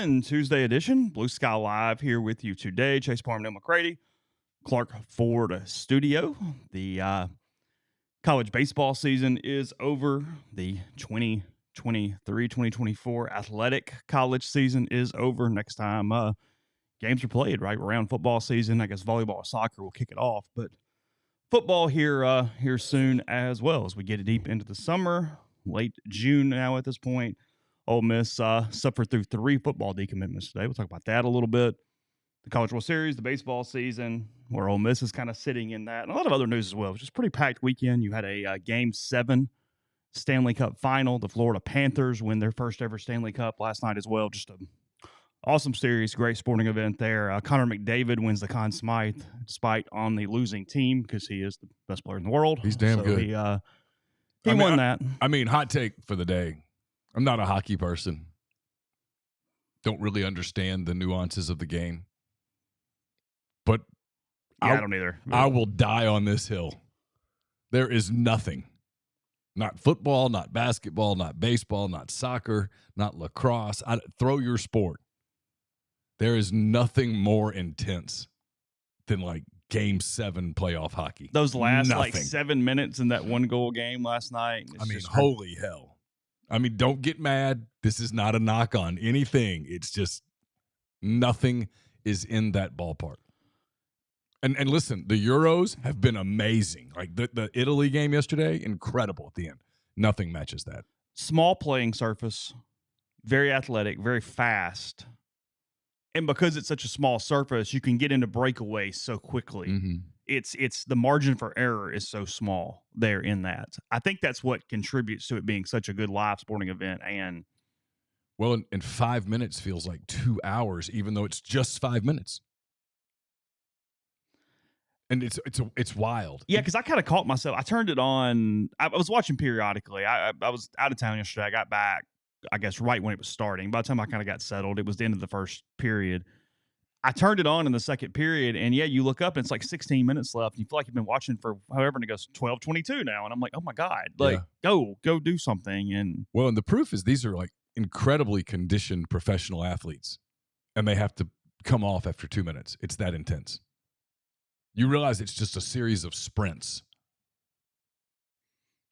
again, Tuesday edition, Blue Sky Live here with you today. Chase Parham, Neal, McCready, Clark Ford Studio. The college baseball season is over. The 2023-2024 athletic college season is over. Next time games are played, right? Around football season. I guess volleyball or soccer will kick it off, but football here soon as well as we get deep into the summer, late June now at this point. Ole Miss suffered through 3 football decommitments today. We'll talk about that a little bit. The College World Series, the baseball season, where Ole Miss is kind of sitting in that. And a lot of other news as well. It was just a pretty packed weekend. You had a Game 7 Stanley Cup final. The Florida Panthers win their first ever Stanley Cup last night as well. Just an awesome series, great sporting event there. Connor McDavid wins the Conn Smythe despite on the losing team because he is the best player in the world. He's damn good. He won that. I mean, hot take for the day. I'm not a hockey person. Don't really understand the nuances of the game. But I don't either. I will die on this hill. There is nothing. Not football, not basketball, not baseball, not soccer, not lacrosse. Throw your sport. There is nothing more intense than like Game 7 playoff hockey. Those last like 7 minutes in that 1-goal game last night. I mean, holy hell. I mean, don't get mad. This is not a knock on anything. It's just nothing is in that ballpark. And listen, the Euros have been amazing. Like the Italy game yesterday, incredible at the end. Nothing matches that. Small playing surface, very athletic, very fast. And because it's such a small surface, you can get into breakaways so quickly. Mm-hmm. It's the margin for error is so small there in that. I think that's what contributes to it being such a good live sporting event. And well, in 5 minutes feels like 2 hours, even though it's just 5 minutes. And it's wild. Yeah, because I kind of caught myself. I turned it on. I was watching periodically. I was out of town yesterday. I got back, I guess, right when it was starting. By the time I kind of got settled, it was the end of the first period. I turned it on in the second period, and yeah, you look up, and it's like 16 minutes left. And you feel like you've been watching for however, and it goes 12:22 now. And I'm like, oh my God, like, go do something. And well, and the proof is these are like incredibly conditioned professional athletes, and they have to come off after 2 minutes. It's that intense. You realize it's just a series of sprints.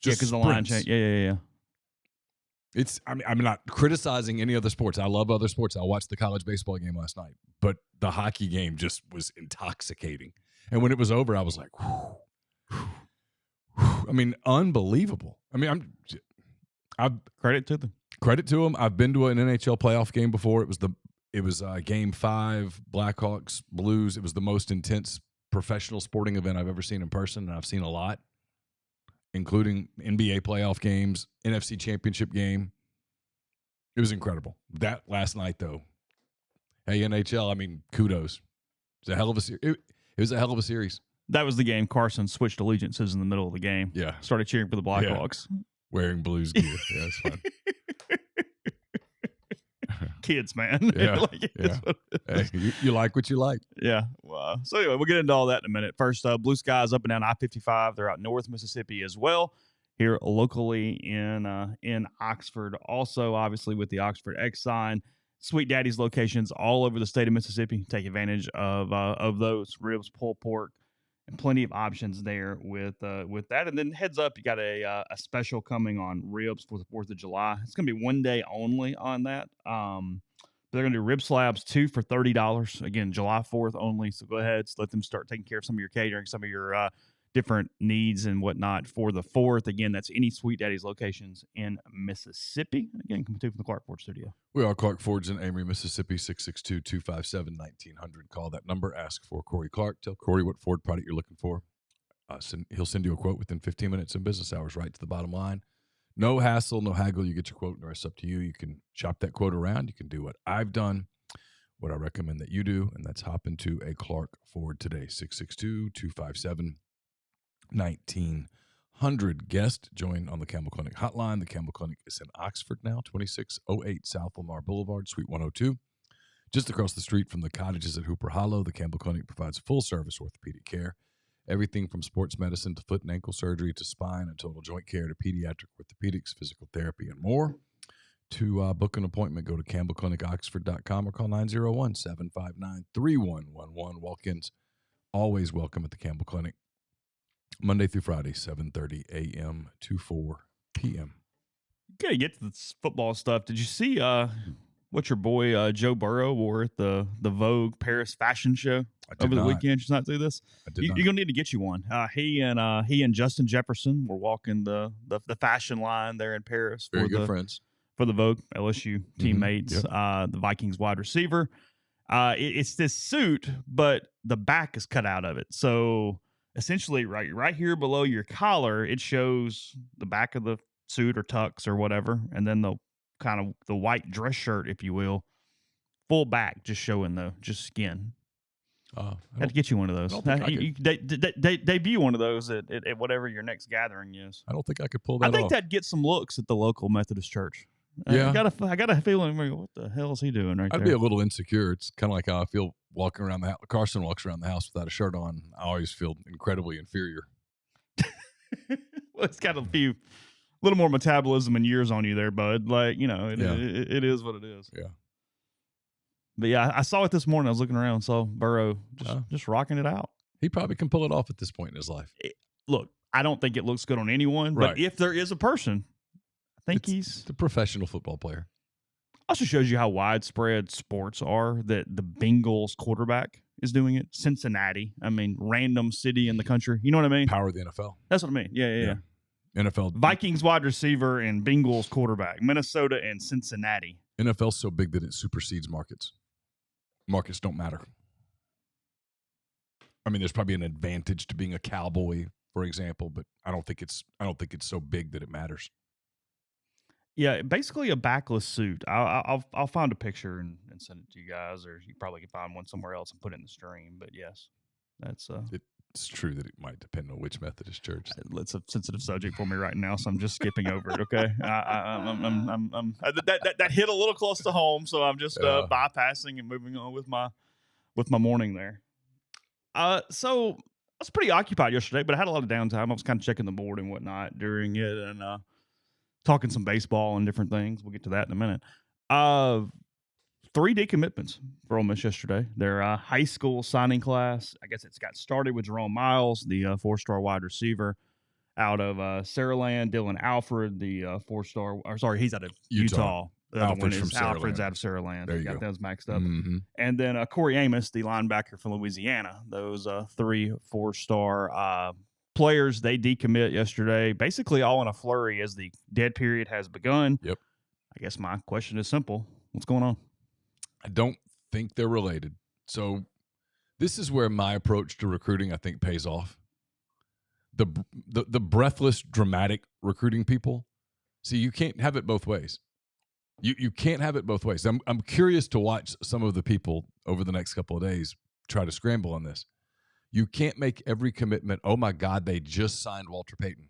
Yeah, because the line change. Yeah. I'm not criticizing any other sports. I love other sports. I watched the college baseball game last night, but the hockey game just was intoxicating. And when it was over, I was like, whew. I mean, unbelievable. I mean, I've credit to them. Credit to them. I've been to an NHL playoff game before. It was Game 5, Blackhawks, Blues. It was the most intense professional sporting event I've ever seen in person, and I've seen a lot, including NBA playoff games, NFC championship game. It was incredible. That last night, though, hey, NHL, I mean, kudos. It was a hell of a series. It was a hell of a series. That was the game Carson switched allegiances in the middle of the game. Yeah. Started cheering for the Blackhawks. Yeah. Wearing Blues gear. Yeah, it's fun. Kids, man. Yeah. Hey, you like what you like. Yeah. Well, so anyway, we'll get into all that in a minute. First, Blue Sky is up and down I-55. They're out North Mississippi as well. Here locally in Oxford. Also, obviously, with the Oxford X sign. Sweet Daddy's locations all over the state of Mississippi. Take advantage of those ribs, pulled pork, and plenty of options there with that. And then heads up, you got a special coming on ribs for the 4th of July. It's going to be one day only on that. They're going to do rib slabs 2 for $30. Again, July 4th only. So go ahead, let them start taking care of some of your catering, some of your different needs and whatnot for the 4th. Again, that's any Sweet Daddy's locations in Mississippi. Again, coming to you from the Clark Ford Studio. We are Clark Ford's in Amory, Mississippi, 662-257-1900. Call that number. Ask for Corey Clark. Tell Corey what Ford product you're looking for. He'll send you a quote within 15 minutes in business hours, right to the bottom line. No hassle, no haggle. You get your quote, and the rest up to you. You can shop that quote around. You can do what I've done, what I recommend that you do, and that's hop into a Clark Ford today, 662-257-1900. Guest join on the Campbell Clinic hotline. The Campbell Clinic is in Oxford now, 2608 South Lamar Boulevard, Suite 102. Just across the street from the cottages at Hooper Hollow, the Campbell Clinic provides full-service orthopedic care. Everything from sports medicine to foot and ankle surgery to spine and total joint care to pediatric orthopedics, physical therapy, and more. To book an appointment, go to campbellclinicoxford.com or call 901-759-3111. Walk-ins always welcome at the Campbell Clinic. Monday through Friday, 7:30 a.m. to 4 p.m. Gotta get to this football stuff. Did you see what your boy Joe Burrow wore at the Vogue Paris fashion show over the weekend? Did you not do this? You're gonna need to get you one. He and Justin Jefferson were walking the fashion line there in Paris Very good friends for the Vogue LSU teammates. Yep. The Vikings wide receiver. It's this suit, but the back is cut out of it. So essentially, right here below your collar, it shows the back of the suit or tux or whatever, and then the kind of the white dress shirt, if you will, full back, just showing the skin. Had to get you one of those. Debut one of those at whatever your next gathering is. I don't think I could pull that off. I think that'd get some looks at the local Methodist church. Yeah. I got a feeling, what the hell is he doing right there? I'd be a little insecure. It's kind of like how I feel walking around the house. Carson walks around the house without a shirt on. I always feel incredibly inferior. Well, it's got a little more metabolism and years on you there, bud. Like, it is what it is. Yeah. But yeah, I saw it this morning. I was looking around, saw Burrow just rocking it out. He probably can pull it off at this point in his life. Look, I don't think it looks good on anyone, right. But if there is a person, I think he's the professional football player. Also shows you how widespread sports are, that the Bengals quarterback is doing it. Cincinnati. I mean, random city in the country. You know what I mean? Power of the NFL. That's what I mean. Yeah. NFL. Vikings wide receiver and Bengals quarterback. Minnesota and Cincinnati. NFL's so big that it supersedes markets. Markets don't matter. I mean, there's probably an advantage to being a Cowboy, for example, but I don't think it's so big that it matters. Yeah, basically a backless suit. I'll find a picture and send it to you guys, or you probably can find one somewhere else and put it in the stream. But yes, that's It's true that it might depend on which Methodist church. It's a sensitive subject for me right now, so I'm just skipping over it. Okay, that hit a little close to home, so I'm just bypassing and moving on with my morning there. So I was pretty occupied yesterday, but I had a lot of downtime. I was kind of checking the board and whatnot during it, and talking some baseball and different things. We'll get to that in a minute. 3 decommitments for Ole Miss yesterday. Their high school signing class, I guess it's got started with Jerome Miles, the 4-star wide receiver out of Saraland. Dylan Alfred, the 4-star, he's out of Utah. The other one is Alfred's out of Saraland. There you got go. those maxed up. Mm-hmm. And then Corey Amos, the linebacker from Louisiana. Those 3 4-star players, they decommit yesterday, basically all in a flurry as the dead period has begun. Yep. I guess my question is simple. What's going on? I don't think they're related. So this is where my approach to recruiting, I think, pays off. The breathless, dramatic recruiting people. See, you can't have it both ways. You can't have it both ways. I'm curious to watch some of the people over the next couple of days try to scramble on this. You can't make every commitment, oh my God, they just signed Walter Payton.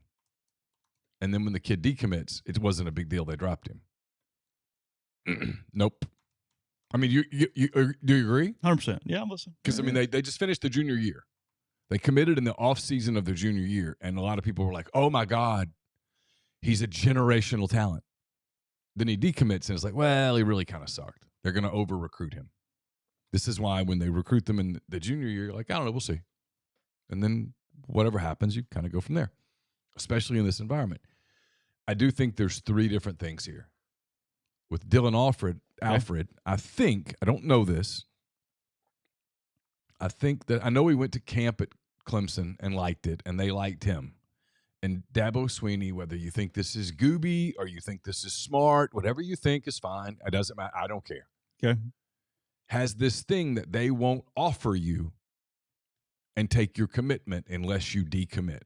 And then when the kid decommits, it wasn't a big deal. They dropped him. Nope. I mean, do you agree? 100%. Yeah, I'm listening. Because, I mean, they just finished their junior year. They committed in the off season of their junior year, and a lot of people were like, oh, my God, he's a generational talent. Then he decommits, and it's like, well, he really kind of sucked. They're going to over-recruit him. This is why when they recruit them in the junior year, you're like, I don't know, we'll see. And then whatever happens, you kind of go from there, especially in this environment. I do think there's 3 different things here. With Dylan Alfred, I think, I don't know this, I think that, I know he went to camp at Clemson and liked it, and they liked him. And Dabo Sweeney, whether you think this is gooby or you think this is smart, whatever you think is fine. It doesn't matter. I don't care. Okay. Has this thing that they won't offer you and take your commitment unless you decommit.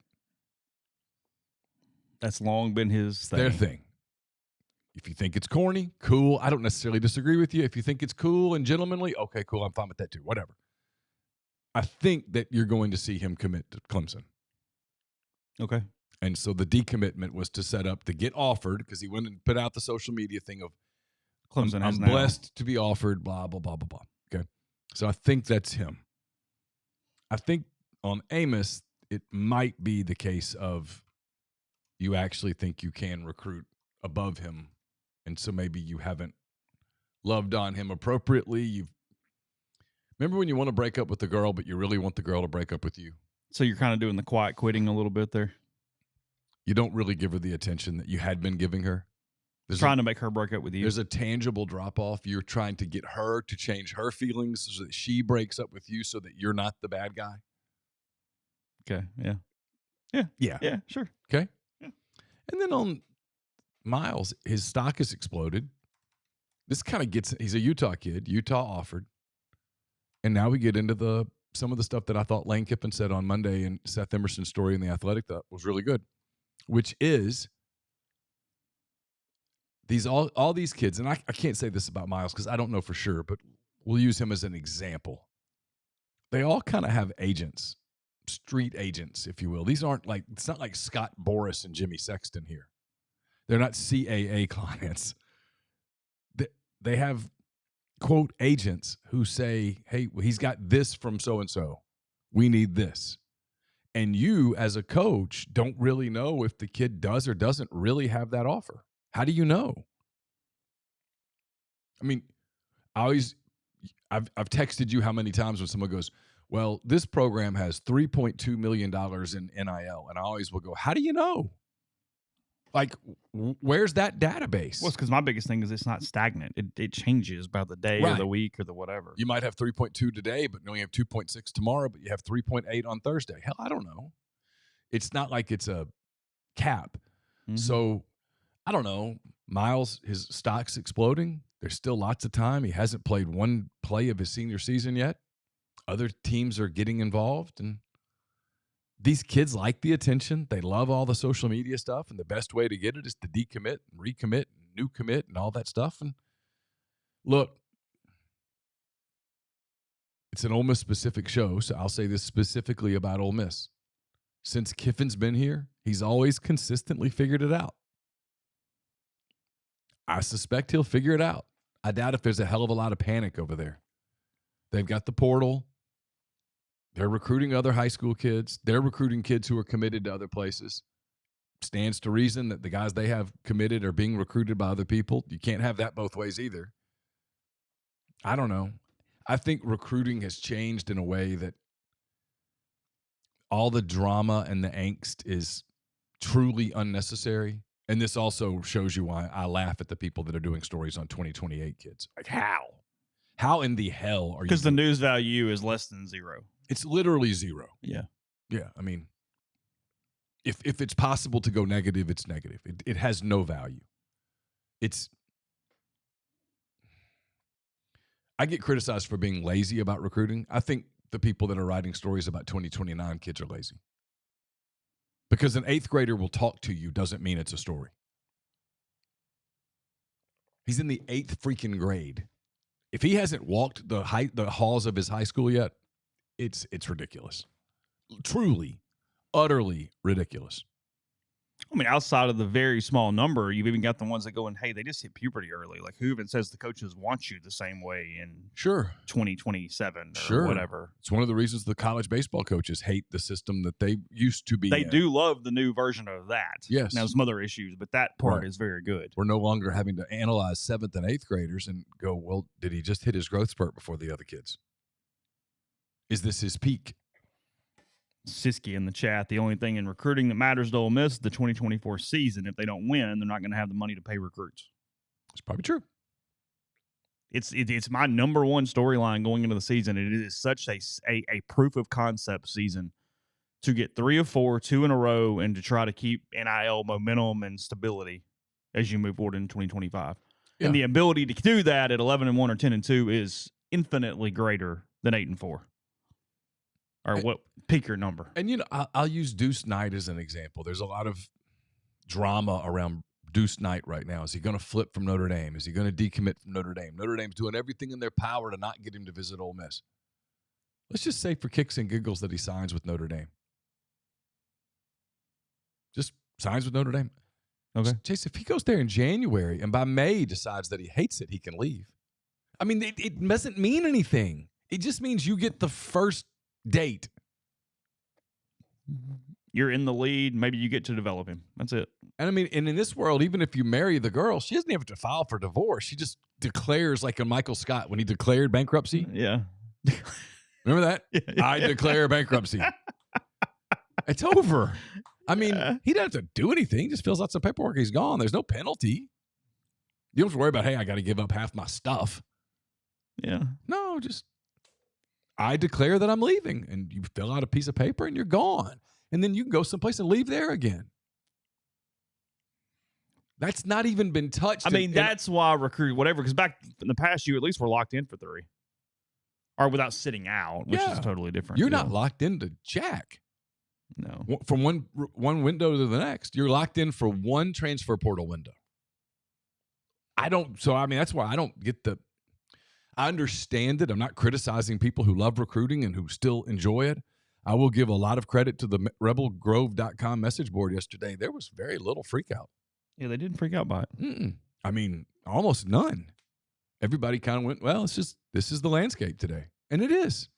That's long been his thing. Their thing. If you think it's corny, cool. I don't necessarily disagree with you. If you think it's cool and gentlemanly, okay, cool. I'm fine with that too. Whatever. I think that you're going to see him commit to Clemson. Okay. And so the decommitment was to set up to get offered, because he went and put out the social media thing of Clemson I'm blessed to be offered, blah, blah, blah, blah, blah. Okay. So I think that's him. I think on Amos, it might be the case of you actually think you can recruit above him And so maybe you haven't loved on him appropriately. Remember when you want to break up with the girl, but you really want the girl to break up with you? So you're kind of doing the quiet quitting a little bit there. You don't really give her the attention that you had been giving her. Trying to make her break up with you. There's a tangible drop-off. You're trying to get her to change her feelings so that she breaks up with you so that you're not the bad guy. Okay, yeah, sure. Okay? Yeah. And then on Miles, his stock has exploded. This kind of gets – he's a Utah kid. Utah offered. And now we get into some of the stuff that I thought Lane Kiffin said on Monday in Seth Emerson's story in The Athletic that was really good, which is all these kids, and I can't say this about Miles because I don't know for sure, but we'll use him as an example. They all kind of have agents, street agents, if you will. These aren't like – it's not like Scott Boras and Jimmy Sexton here. They're not CAA clients. They have – quote agents who say, hey, he's got this from so-and-so. We need this. And you as a coach don't really know if the kid does or doesn't really have that offer. How do you know? I mean, I've texted you how many times when someone goes, well, this program has $3.2 million in NIL. And I always will go, how do you know? Like, where's that database? Well, it's because my biggest thing is it's not stagnant. It changes by the day or the week or the whatever. You might have 3.2 today, but you only have 2.6 tomorrow, but you have 3.8 on Thursday. Hell, I don't know. It's not like it's a cap. Mm-hmm. So, I don't know. Miles, his stock's exploding. There's still lots of time. He hasn't played one play of his senior season yet. Other teams are getting involved, and these kids like the attention. They love all the social media stuff, and the best way to get it is to decommit and recommit and new commit and all that stuff. And look, it's an Ole Miss specific show, so I'll say this specifically about Ole Miss. Since Kiffin's been here, he's always consistently figured it out. I suspect he'll figure it out. I doubt if there's a hell of a lot of panic over there. They've got the portal. They're recruiting other high school kids. They're recruiting kids who are committed to other places. Stands to reason that the guys they have committed are being recruited by other people. You can't have that both ways either. I don't know. I think recruiting has changed in a way that all the drama and the angst is truly unnecessary. And this also shows you why I laugh at the people that are doing stories on 2028 kids. Like, how? How in the hell are you? Because the news value is less than zero. It's literally zero. Yeah. Yeah. I mean, if it's possible to go negative, it's negative. It has no value. I get criticized for being lazy about recruiting. I think the people that are writing stories about 2029 kids are lazy. Because an 8th grader will talk to you doesn't mean it's a story. He's in the 8th freaking grade. If he hasn't walked the halls of his high school yet, it's ridiculous. Truly, utterly ridiculous. I mean, outside of the very small number, you've even got the ones that go and, hey, they just hit puberty early. Like, who even says the coaches want you the same way in 2027 or whatever? It's one of the reasons the college baseball coaches hate the system that they used to be They do love the new version of that. Yes. Now, some other issues, but that part is very good. We're no longer having to analyze 7th and 8th graders and go, well, did he just hit his growth spurt before the other kids? Is this his peak? Siski in the chat, the only thing in recruiting that matters to Ole Miss is the 2024 season. If they don't win, they're not going to have the money to pay recruits. It's probably true. It's my number one storyline going into the season. It is such a proof of concept season to get 3 of 4, 2 in a row, and to try to keep NIL momentum and stability as you move forward in 2025. Yeah. And the ability to do that at 11-1 or 10-2 is infinitely greater than 8-4. Or what? Pick your number. And, I'll use Deuce Knight as an example. There's a lot of drama around Deuce Knight right now. Is he going to flip from Notre Dame? Is he going to decommit from Notre Dame? Notre Dame's doing everything in their power to not get him to visit Ole Miss. Let's just say for kicks and giggles that he signs with Notre Dame. Just signs with Notre Dame. Okay. Chase, if he goes there in January and by May decides that he hates it, he can leave. I mean, it doesn't mean anything. It just means you get the first date. You're in the lead. Maybe you get to develop him. That's it. And I mean, and in this world, even if you marry the girl, she doesn't have to file for divorce. She just declares, like in Michael Scott when he declared bankruptcy. Yeah. Remember that? Yeah. I declare bankruptcy. It's over. I mean, he doesn't have to do anything. He just fills out some paperwork. He's gone. There's no penalty. You don't have to worry about, hey, I got to give up half my stuff. Yeah. No, just I declare that I'm leaving. And you fill out a piece of paper and you're gone. And then you can go someplace and leave there again. That's not even been touched. I mean, that's why recruit whatever, because back in the past, you at least were locked in for 3. Or without sitting out, which is totally different. You're not locked into Jack. No. From one window to the next. You're locked in for one transfer portal window. That's why I don't get I understand it. I'm not criticizing people who love recruiting and who still enjoy it. I will give a lot of credit to the rebelgrove.com message board yesterday. There was very little freak out. Yeah, they didn't freak out by it. I mean, almost none. Everybody kind of went, well, this is the landscape today. And it is.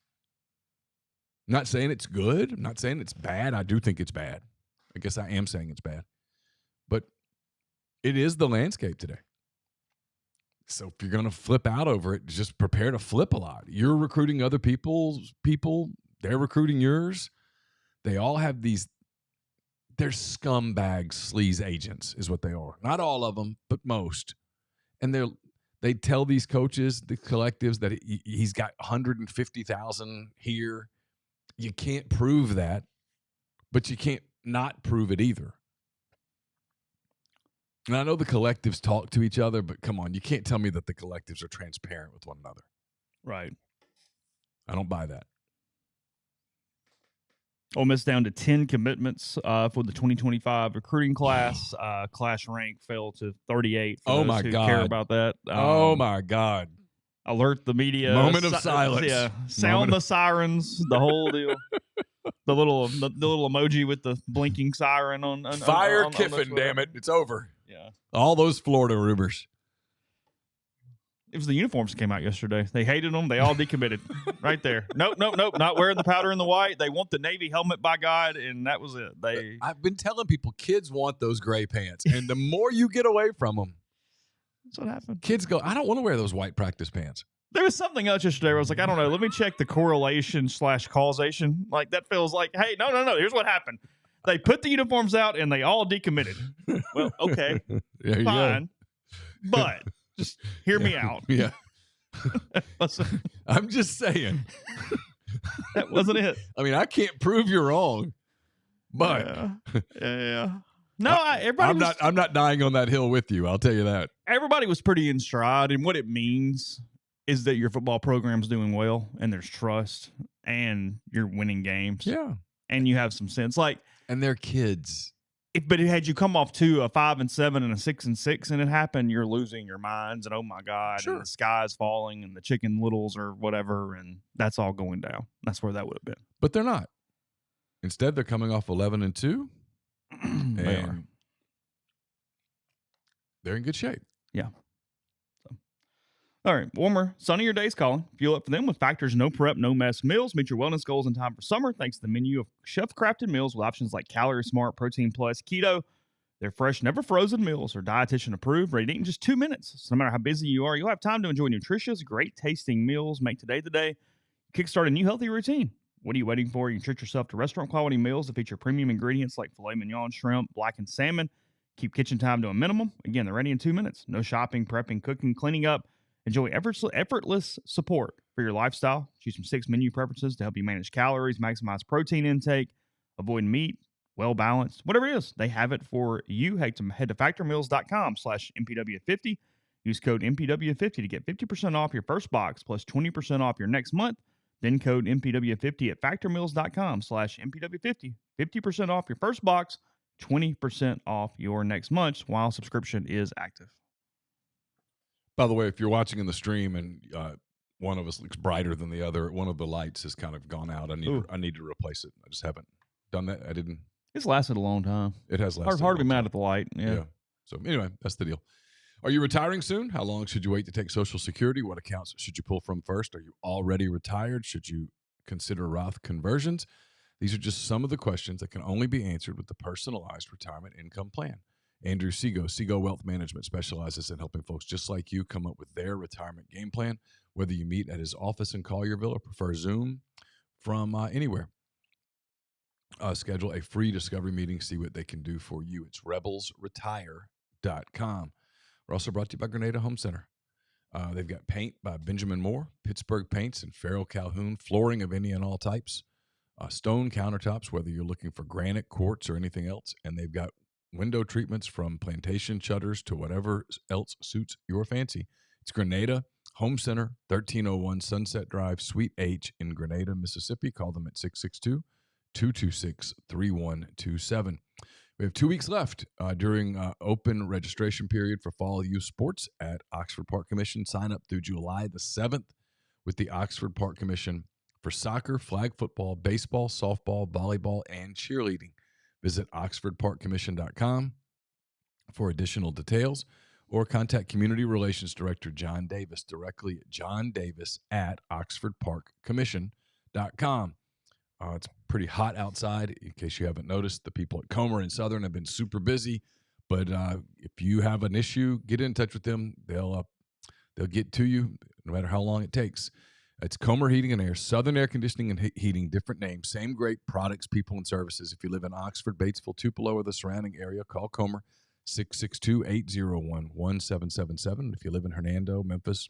I'm not saying it's good. I'm not saying it's bad. I do think it's bad. I guess I am saying it's bad. But it is the landscape today. So if you're going to flip out over it, just prepare to flip a lot. You're recruiting other people's people. They're recruiting yours. They all have they're scumbags, sleaze agents is what they are. Not all of them, but most. And they tell these coaches, the collectives, that he's got 150,000 here. You can't prove that, but you can't not prove it either. And I know the collectives talk to each other, but come on, you can't tell me that the collectives are transparent with one another. Right. I don't buy that. Ole Miss down to 10 commitments for the 2025 recruiting class. Class rank fell to 38. For those who care about that. Oh my God! Alert the media. Moment of silence. Yeah. Sound the sirens. The whole deal. The little emoji with the blinking siren on Fire on Kiffin. Damn it! It's over. Yeah. All those Florida rumors. It was the uniforms that came out yesterday. They hated them. They all decommitted right there. Nope. Not wearing the powder and the white. They want the Navy helmet, by God, and that was it. I've been telling people kids want those gray pants, and the more you get away from them, that's what happened. Kids go, I don't want to wear those white practice pants. There was something else yesterday where I was like, I don't know. Let me check the correlation / causation. Like, that feels like, hey, no. Here's what happened. They put the uniforms out, and they all decommitted. Well, okay. Fine. But just hear me out. Yeah. I'm just saying. That wasn't it. I mean, I can't prove you're wrong, but yeah. No, I'm not dying on that hill with you. I'll tell you that. Everybody was pretty in stride, and what it means is that your football program's doing well, and there's trust, and you're winning games. Yeah, and you have some sense, and they're kids. But had you come off to a 5-7 and a 6-6, and it happened, you're losing your minds, and oh my God, and the sky's falling, and the chicken littles or whatever, and that's all going down. That's where that would have been. But they're not. Instead, they're coming off 11-2. They are. They're in good shape. Yeah. All right. Warmer, sunnier days calling. Fuel up for them with Factor's no prep, no mess meals. Meet your wellness goals in time for summer thanks to the menu of chef-crafted meals with options like Calorie Smart, Protein Plus, Keto. They're fresh, never frozen meals are dietitian approved, ready to eat in just 2 minutes. So no matter how busy you are, you'll have time to enjoy nutritious, great tasting meals. Make today the day. Kickstart a new healthy routine. What are you waiting for? You can treat yourself to restaurant quality meals that feature premium ingredients like filet mignon, shrimp, blackened salmon. Keep kitchen time to a minimum. Again, they're ready in 2 minutes. No shopping, prepping, cooking, cleaning up. Enjoy effortless support for your lifestyle. Choose from 6 menu preferences to help you manage calories, maximize protein intake, avoid meat, well-balanced. Whatever it is, they have it for you. Head to factormeals.com/MPW50. Use code MPW50 to get 50% off your first box plus 20% off your next month. Then code MPW50 at factormeals.com/MPW50. 50% off your first box, 20% off your next month while subscription is active. By the way, if you're watching in the stream and one of us looks brighter than the other, one of the lights has kind of gone out. I need to replace it. I just haven't done that. I didn't. It's lasted a long time. It has lasted. Hard to be mad at the light. Yeah. So anyway, that's the deal. Are you retiring soon? How long should you wait to take Social Security? What accounts should you pull from first? Are you already retired? Should you consider Roth conversions? These are just some of the questions that can only be answered with the personalized retirement income plan. Andrew Sego Wealth Management specializes in helping folks just like you come up with their retirement game plan, whether you meet at his office in Collierville or prefer Zoom from anywhere. Schedule a free discovery meeting, see what they can do for you. It's rebelsretire.com. We're also brought to you by Grenada Home Center. They've got paint by Benjamin Moore, Pittsburgh Paints, and Farrell Calhoun, flooring of any and all types, stone countertops, whether you're looking for granite, quartz, or anything else. And they've got window treatments from plantation shutters to whatever else suits your fancy. It's Grenada Home Center, 1301 Sunset Drive, Suite H in Grenada, Mississippi. Call them at 662-226-3127. We have 2 weeks left during open registration period for fall youth sports at Oxford Park Commission. Sign up through July the 7th with the Oxford Park Commission for soccer, flag football, baseball, softball, volleyball, and cheerleading. Visit oxfordparkcommission.com for additional details or contact Community Relations Director John Davis directly at johndavis@oxfordparkcommission.com. It's pretty hot outside. In case you haven't noticed, the people at Comer and Southern have been super busy. But if you have an issue, get in touch with them. They'll get to you no matter how long it takes. It's Comer Heating and Air, Southern Air Conditioning and Heating, different names, same great products, people, and services. If you live in Oxford, Batesville, Tupelo, or the surrounding area, call Comer, 662-801-1777. If you live in Hernando, Memphis,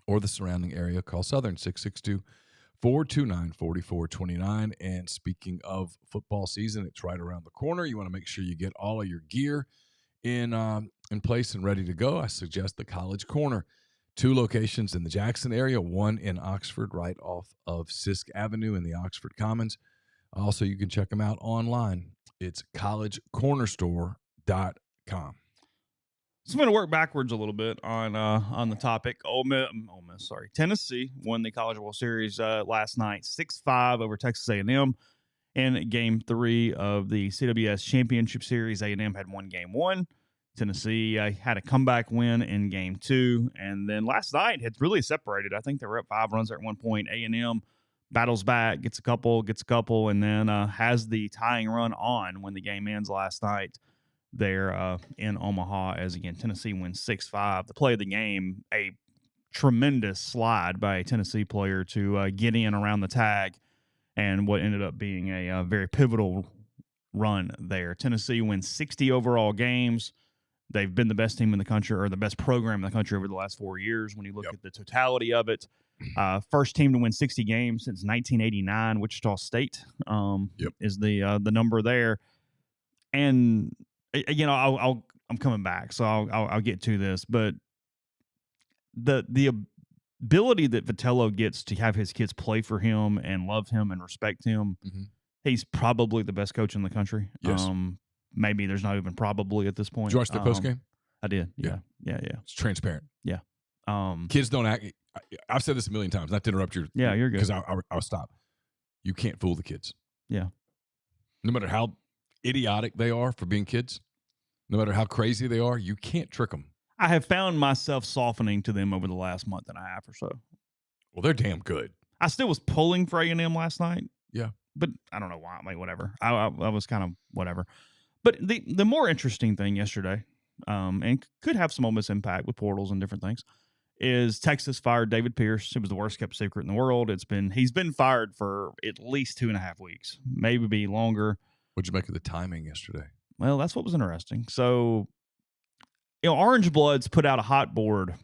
or the surrounding area, call Southern, 662-429-4429. And speaking of football season, it's right around the corner. You want to make sure you get all of your gear in place and ready to go. I suggest the College Corner. 2 locations in the Jackson area, 1 in Oxford right off of Sisk Avenue in the Oxford Commons. Also, you can check them out online. It's collegecornerstore.com. So I'm going to work backwards a little bit on the topic. Tennessee won the College World Series last night, 6-5 over Texas A&M. In Game 3 of the CWS Championship Series, A&M had won Game 1. Tennessee had a comeback win in Game 2, and then last night had really separated. I think they were up 5 runs at one point. A&M battles back, gets a couple, and then has the tying run on when the game ends last night there in Omaha, as again Tennessee wins 6-5. The play of the game, a tremendous slide by a Tennessee player to get in around the tag, and what ended up being a very pivotal run there. Tennessee wins 60 overall games. They've been the best team in the country, or the best program in the country over the last 4 years when you look at the totality of it. First team to win 60 games since 1989. Wichita State is the number there. And I'm coming back, so I'll get to this. But the ability that Vitello gets to have his kids play for him and love him and respect him, he's probably the best coach in the country. Yes. Maybe there's not even probably at this point. Did you watch the postgame? I did. Yeah. It's transparent. Yeah. Kids don't act. I've said this a million times. Not to interrupt you. Yeah, you're good. Because I'll stop. You can't fool the kids. Yeah. No matter how idiotic they are for being kids, no matter how crazy they are, you can't trick them. I have found myself softening to them over the last month and a half or so. Well, they're damn good. I still was pulling for A&M last night. Yeah. But I don't know why. I mean, whatever. I was kind of whatever. But the more interesting thing yesterday, and could have some Ole Miss impact with portals and different things, is Texas fired David Pierce. It was the worst kept secret in the world. He's been fired for at least 2.5 weeks, maybe longer. What'd you make of the timing yesterday? Well, that's what was interesting. So, Orange Bloods put out a hot board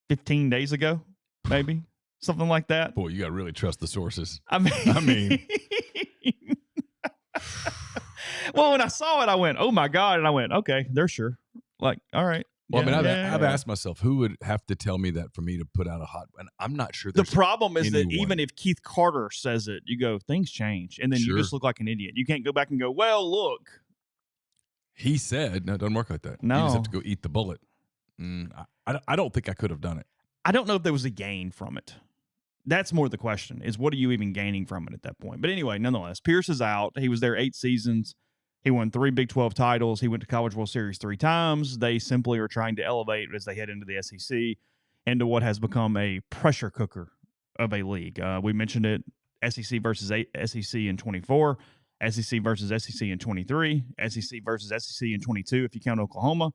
15 days ago, maybe something like that. Boy, you got to really trust the sources. I mean. Well, when I saw it, I went, "Oh my God!" And I went, "Okay, they're sure." Like, all right. Well, yeah, I've asked myself, who would have to tell me that for me to put out a hot? And I'm not sure. The problem is that even if Keith Carter says it, you go, things change, and then you just look like an idiot. You can't go back and go, "Well, look." He said, "No, it doesn't work like that. No, you just have to go eat the bullet." I don't think I could have done it. I don't know if there was a gain from it. That's more the question: is what are you even gaining from it at that point? But anyway, nonetheless, Pierce is out. He was there 8 seasons. He won 3 Big 12 titles. He went to College World Series 3 times. They simply are trying to elevate as they head into the SEC into what has become a pressure cooker of a league. We mentioned it SEC versus SEC in 24, SEC versus SEC in 23, SEC versus SEC in 22 if you count Oklahoma,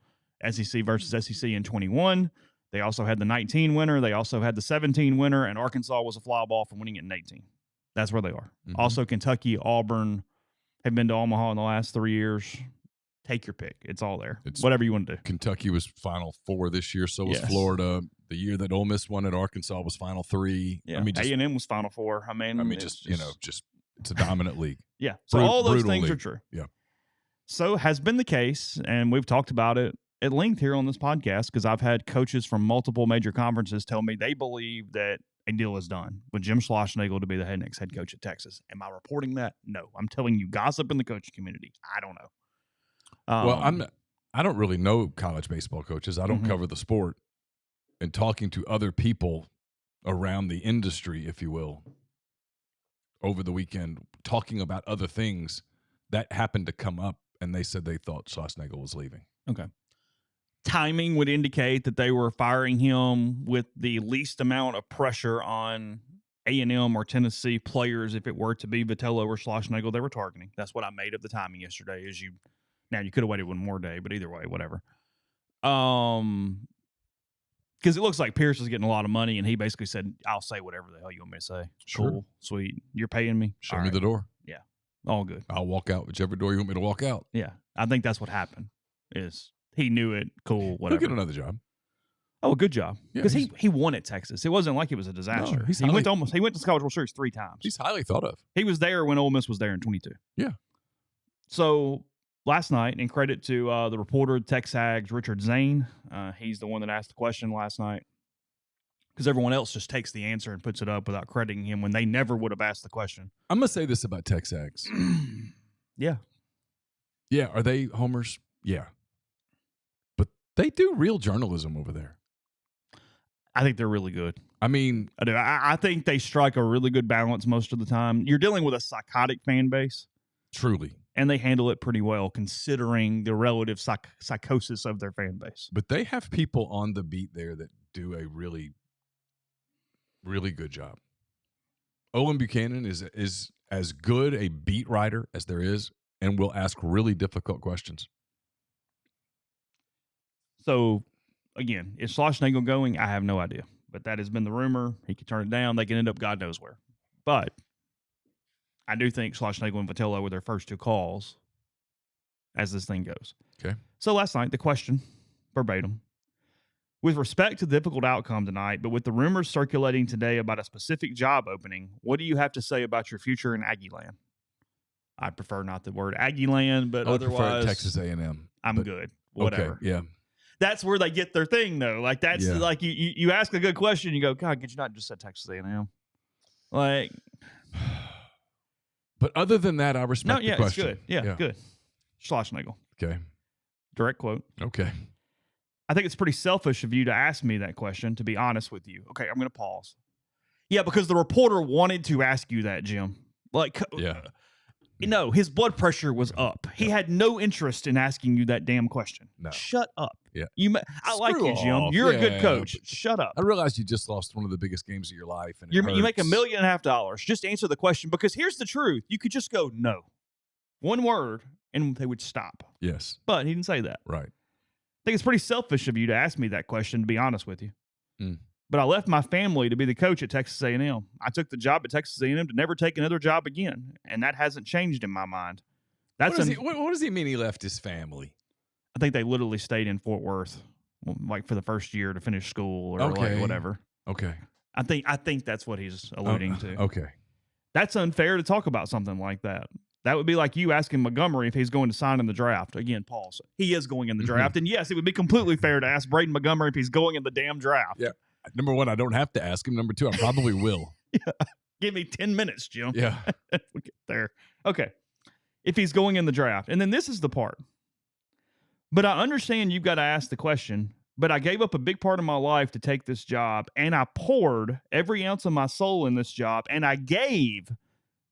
SEC versus SEC in 21. They also had the 19 winner. They also had the 17 winner, and Arkansas was a fly ball from winning it in 18. That's where they are. Mm-hmm. Also, Kentucky, Auburn have been to Omaha in the last 3 years. Take your pick. It's all there. Whatever you want to do. Kentucky was Final Four this year. So was Florida. The year that Ole Miss won it, Arkansas was Final Three. Yeah. I mean, A&M was Final Four. I mean, just it's a dominant league. Yeah. So all those things league. are true. Yeah. So has been the case, and we've talked about it at length here on this podcast because I've had coaches from multiple major conferences tell me they believe that a deal is done with Jim Schlossnagle to be the next head coach at Texas. Am I reporting that? No. I'm telling you gossip in the coaching community. I don't know. Well, I don't really know college baseball coaches. I don't cover the sport. And talking to other people around the industry, if you will, over the weekend, talking about other things that happened to come up, and they said they thought Schlossnagle was leaving. Okay. Timing would indicate that they were firing him with the least amount of pressure on A&M or Tennessee players if it were to be Vitello or Schlossnagle they were targeting. That's what I made of the timing yesterday. Now, you could have waited one more day, but either way, whatever. Because it looks like Pierce is getting a lot of money, and he basically said, I'll say whatever the hell you want me to say. Sure. Cool, sweet. You're paying me? Show me the door. Yeah, all good. I'll walk out whichever door you want me to walk out. Yeah, I think that's what happened is he knew it. Cool, whatever. He'll get another job. Oh, good job. Because Yeah, he won at Texas. It wasn't like it was a disaster. No, he went to College World Series 3 times. He's highly thought of. He was there when Ole Miss was there in 22. Yeah. So last night, and credit to the reporter, TexAg's Richard Zane. He's the one that asked the question last night. Because everyone else just takes the answer and puts it up without crediting him when they never would have asked the question. I'm going to say this about TexAgs. Yeah. Yeah. Are they homers? Yeah. But they do real journalism over there. I think they're really good. I mean, I do. I think they strike a really good balance most of the time. You're dealing with a psychotic fan base. Truly. And they handle it pretty well considering the relative psychosis of their fan base. But they have people on the beat there that do a really, really good job. Owen Buchanan is as good a beat writer as there is and will ask really difficult questions. So, again, is Schlossnagle going? I have no idea. But that has been the rumor. He could turn it down. They can end up God knows where. But I do think Schlossnagle and Vitello were their first 2 calls as this thing goes. Okay. So last night, the question, verbatim, with respect to the difficult outcome tonight, but with the rumors circulating today about a specific job opening, what do you have to say about your future in Aggie Land? I prefer not the word Aggie Land, but otherwise, Texas A&M. I'm good. Whatever. Okay, yeah. That's where they get their thing, though. Like, that's like you ask a good question, you go, God, could you not just say Texas A&M? Like, but other than that, I respect the question. It's good. Yeah, good. Schlossnagle. Okay. Direct quote. Okay. I think it's pretty selfish of you to ask me that question, to be honest with you. Okay, I'm going to pause. Yeah, because the reporter wanted to ask you that, Jim. Like, yeah. No, his blood pressure was up. He had no interest in asking you that damn question. No. Shut up. Yeah. I like you, Jim. Off. You're a good coach. Shut up. I realize you just lost one of the biggest games of your life. And you make $1.5 million. Just answer the question, because here's the truth. You could just go, no. One word, and they would stop. Yes. But he didn't say that. Right. I think it's pretty selfish of you to ask me that question, to be honest with you. Mm. But I left my family to be the coach at Texas A&M. I took the job at Texas A&M to never take another job again, and that hasn't changed in my mind. What does he mean he left his family? I think they literally stayed in Fort Worth, like for the first year to finish school or like whatever. Okay. I think that's what he's alluding to. Okay. That's unfair to talk about something like that. That would be like you asking Montgomery if he's going to sign in the draft. Again, pause. He is going in the draft. And yes, it would be completely fair to ask Braden Montgomery if he's going in the damn draft. Yeah. Number one, I don't have to ask him. Number two, I probably will. Yeah. Give me 10 minutes, Jim. Yeah. We'll get there. Okay. If he's going in the draft. And then this is the part. But I understand you've got to ask the question, but I gave up a big part of my life to take this job, and I poured every ounce of my soul in this job, and I gave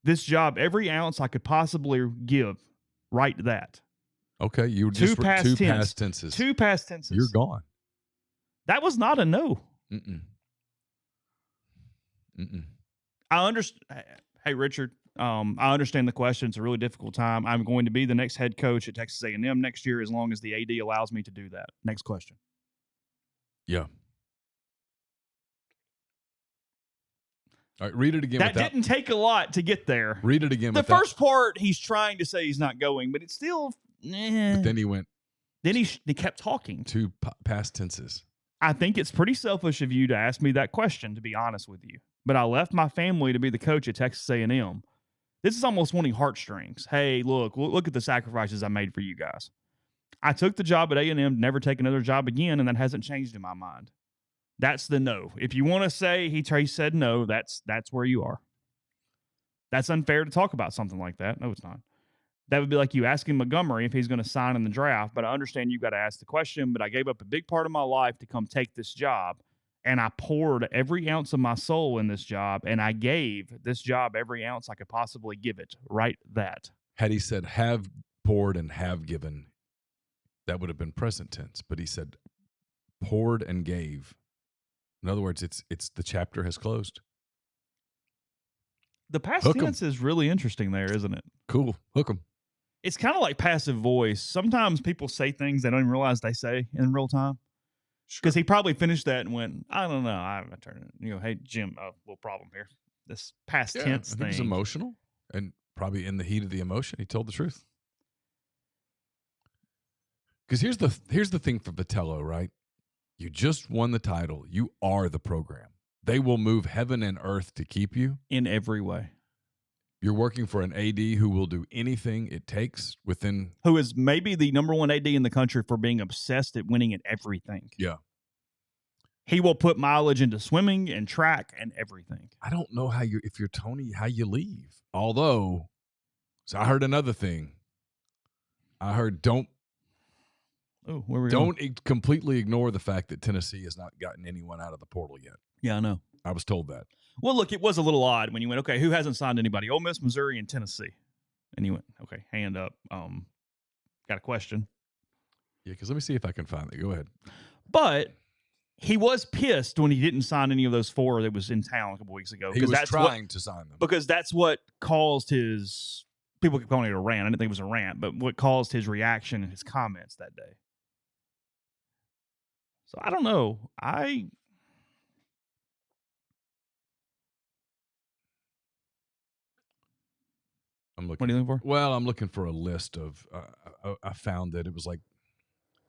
this job every ounce I could possibly give. Write that. Okay. You two just past tenses. 2 past tenses. You're gone. That was not a no. Mm-mm. Mm-mm. I understand. Hey, Richard. I understand the question. It's a really difficult time. I'm going to be the next head coach at Texas A&M next year as long as the AD allows me to do that. Next question. Yeah. All right, read it again. That didn't take a lot to get there. Read it again. The first part, he's trying to say he's not going, but it's still. But then he went. Then he kept talking. Two past tenses. I think it's pretty selfish of you to ask me that question, to be honest with you. But I left my family to be the coach at Texas A&M. This is almost wanting heartstrings. Hey, look at the sacrifices I made for you guys. I took the job at A&M, never take another job again, and that hasn't changed in my mind. That's the no. If you want to say he said no, that's where you are. That's unfair to talk about something like that. No, it's not. That would be like you asking Montgomery if he's going to sign in the draft, but I understand you've got to ask the question, but I gave up a big part of my life to come take this job, and I poured every ounce of my soul in this job, and I gave this job every ounce I could possibly give it. Right that. Had he said have poured and have given, that would have been present tense, but he said poured and gave. In other words, it's the chapter has closed. The past tense is really interesting there, isn't it? Cool. Hook 'em. It's kind of like passive voice. Sometimes people say things they don't even realize they say in real time. Because he probably finished that and went, I don't know. I'm turning, hey, Jim, a little problem here. This past tense thing. He's emotional, and probably in the heat of the emotion, he told the truth. Because here's the thing for Vitello, right? You just won the title. You are the program. They will move heaven and earth to keep you. In every way. You're working for an AD who will do anything it takes within. Who is maybe the number one AD in the country for being obsessed at winning at everything. Yeah. He will put mileage into swimming and track and everything. I don't know if you're Tony, how you leave. Although, so I heard another thing. I heard don't completely ignore the fact that Tennessee has not gotten anyone out of the portal yet. Yeah, I know. I was told that. Well, look, it was a little odd when you went, okay, who hasn't signed anybody? Ole Miss, Missouri, and Tennessee. And you went, okay, hand up. Got a question. Yeah, because let me see if I can find it. Go ahead. But he was pissed when he didn't sign any of those four that was in town a couple weeks ago. He was trying to sign them. Because that's what caused his – people keep calling it a rant. I didn't think it was a rant, but what caused his reaction and his comments that day. So I don't know. I'm looking. What are you looking for? Well, I'm looking for a list of. I found that it was like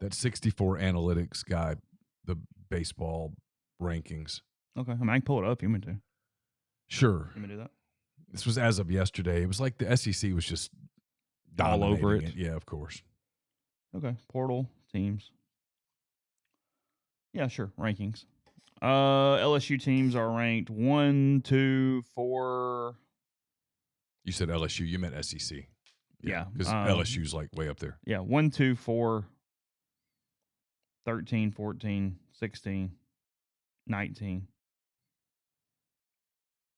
that 64 analytics guy, the baseball rankings. Okay, I mean, I can pull it up if you want me to. Sure. You want me to do that? This was as of yesterday. It was like the SEC was just all over it. Yeah, of course. Okay, portal teams. Yeah, sure. Rankings. LSU teams are ranked 1, 2, 4. You said LSU. You meant SEC. Yeah. Because LSU's like way up there. Yeah. 1, 2, 4, 13, 14, 16, 19.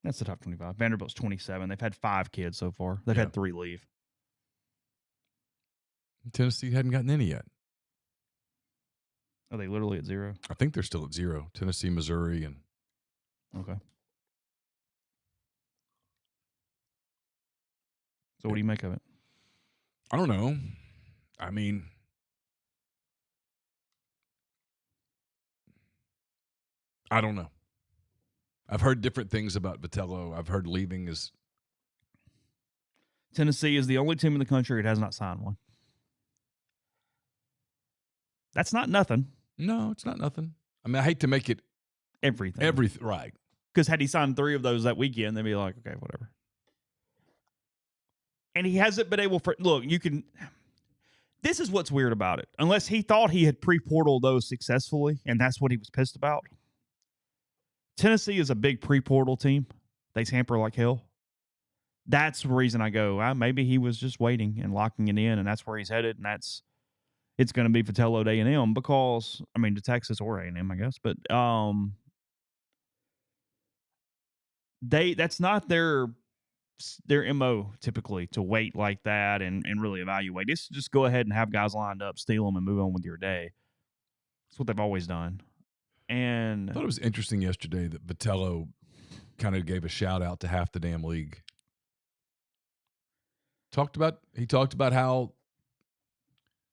That's the top 25. Vanderbilt's 27. They've had 5 kids so far. They've had 3 leave. Tennessee hadn't gotten any yet. Are they literally at 0? I think they're still at 0. Tennessee, Missouri, and okay. So what do you make of it? I don't know. I mean, I don't know. I've heard different things about Vitello. I've heard leaving is. Tennessee is the only team in the country that has not signed one. That's not nothing. No, it's not nothing. I mean, I hate to make it everything. Everything, right. Because had he signed 3 of those that weekend, they'd be like, okay, whatever. And he hasn't been able for – look, you can – this is what's weird about it. Unless he thought he had pre-portal those successfully, and that's what he was pissed about. Tennessee is a big pre-portal team. They tamper like hell. That's the reason I go, maybe he was just waiting and locking it in, and that's where he's headed, and it's going to be Vitello to A&M because, I mean, to Texas or A&M, I guess. But that's not their MO typically to wait like that and really evaluate. It's just go ahead and have guys lined up, steal them, and move on with your day. That's what they've always done. And I thought it was interesting yesterday that Vitello kind of gave a shout out to half the damn league. He talked about how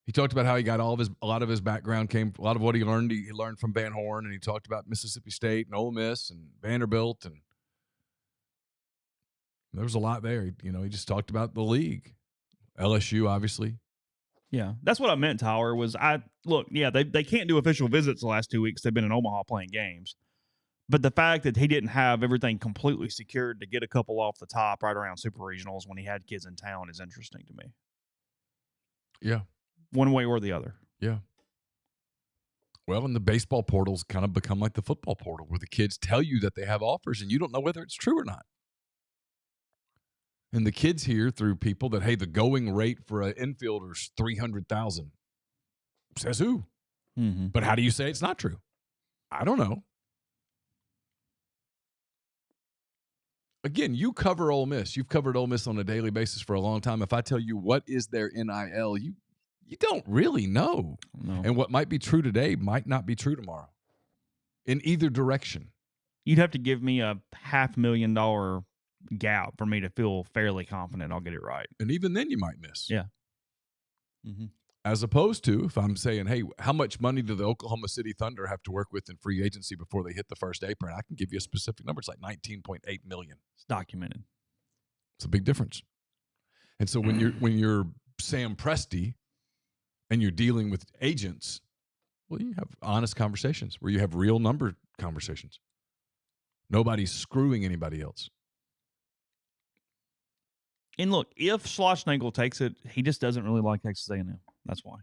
he got a lot of his background a lot of what he learned from Van Horn, and he talked about Mississippi State and Ole Miss and Vanderbilt, and there was a lot there. He just talked about the league, LSU, obviously. Yeah, that's what I meant, Tyler, they can't do official visits the last 2 weeks. They've been in Omaha playing games. But the fact that he didn't have everything completely secured to get a couple off the top right around super regionals when he had kids in town is interesting to me. Yeah. One way or the other. Yeah. Well, and the baseball portal's kind of become like the football portal, where the kids tell you that they have offers and you don't know whether it's true or not. And the kids hear through people that, hey, the going rate for an infielder's $300,000. Says who? Mm-hmm. But how do you say it's not true? I don't know. Again, you cover Ole Miss. You've covered Ole Miss on a daily basis for a long time. If I tell you what is their NIL, you don't really know. No. And what might be true today might not be true tomorrow. In either direction. You'd have to give me a $500,000 gap for me to feel fairly confident I'll get it right. And even then you might miss. Yeah. Mm-hmm. As opposed to if I'm saying, hey, how much money do the Oklahoma City Thunder have to work with in free agency before they hit the first apron? I can give you a specific number. It's like $19.8 million. It's documented. It's a big difference. And so when you're Sam Presti and you're dealing with agents, well, you have honest conversations where you have real number conversations. Nobody's screwing anybody else. And look, if Schlossnagle takes it, he just doesn't really like Texas A&M. That's why.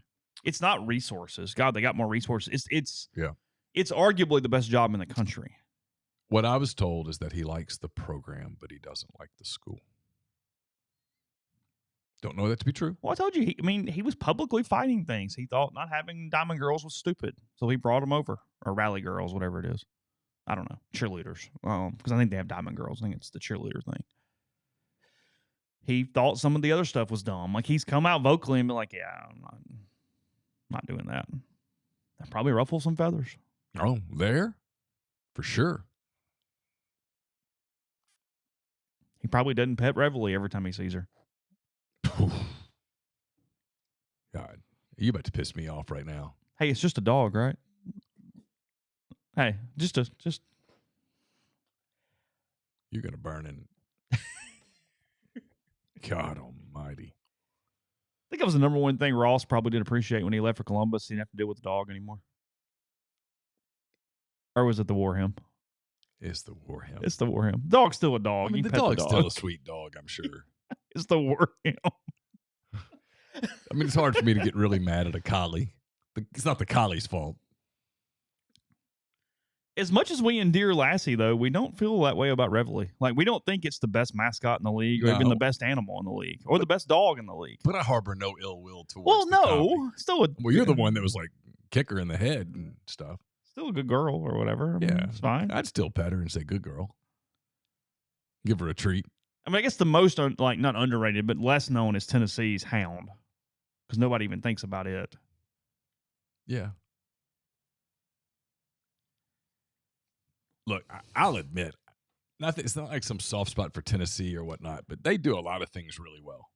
It's not resources. God, they got more resources. It's arguably the best job in the country. What I was told is that he likes the program, but he doesn't like the school. Don't know that to be true. Well, I told you. He was publicly fighting things. He thought not having Diamond Girls was stupid, so he brought them over, or Rally Girls, whatever it is. I don't know, cheerleaders. Because I think they have Diamond Girls. I think it's the cheerleader thing. He thought some of the other stuff was dumb. Like, he's come out vocally and been like, yeah, I'm not doing that. That probably ruffles some feathers. Oh, there? For sure. He probably doesn't pet Reveille every time he sees her. God, you about to piss me off right now. Hey, it's just a dog, right? Hey, just you're gonna burn in. God almighty. I think that was the number one thing Ross probably did appreciate when he left for Columbus. He didn't have to deal with the dog anymore. Or was it the war hymn? It's the war hymn. It's the war hymn. Dog's still a dog. I mean, the dog's still a sweet dog, I'm sure. It's the war hymn. I mean, it's hard for me to get really mad at a collie. It's not the collie's fault. As much as we endear Lassie, though, we don't feel that way about Reveille. Like, we don't think it's the best mascot in the league or even the best animal in the league or the best dog in the league. But I harbor no ill will towards Still you're the one that was like kick her in the head and stuff. Still a good girl or whatever. I mean, it's fine. I'd still pet her and say, good girl. Give her a treat. I mean, I guess the most, not underrated, but less known is Tennessee's Hound. Because nobody even thinks about it. Yeah. Look, I'll admit, it's not like some soft spot for Tennessee or whatnot, but they do a lot of things really well.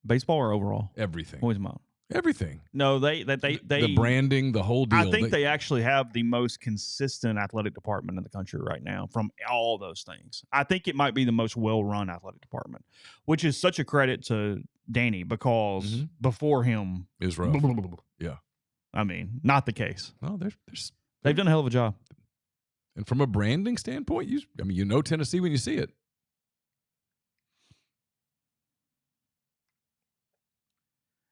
Baseball or overall? Everything. Always mine. Everything. No, they the branding, the whole deal. I think they actually have the most consistent athletic department in the country right now from all those things. I think it might be the most well-run athletic department, which is such a credit to Danny because before him is rough. Yeah. I mean, not the case. No, they've done a hell of a job. And from a branding standpoint, you know Tennessee when you see it.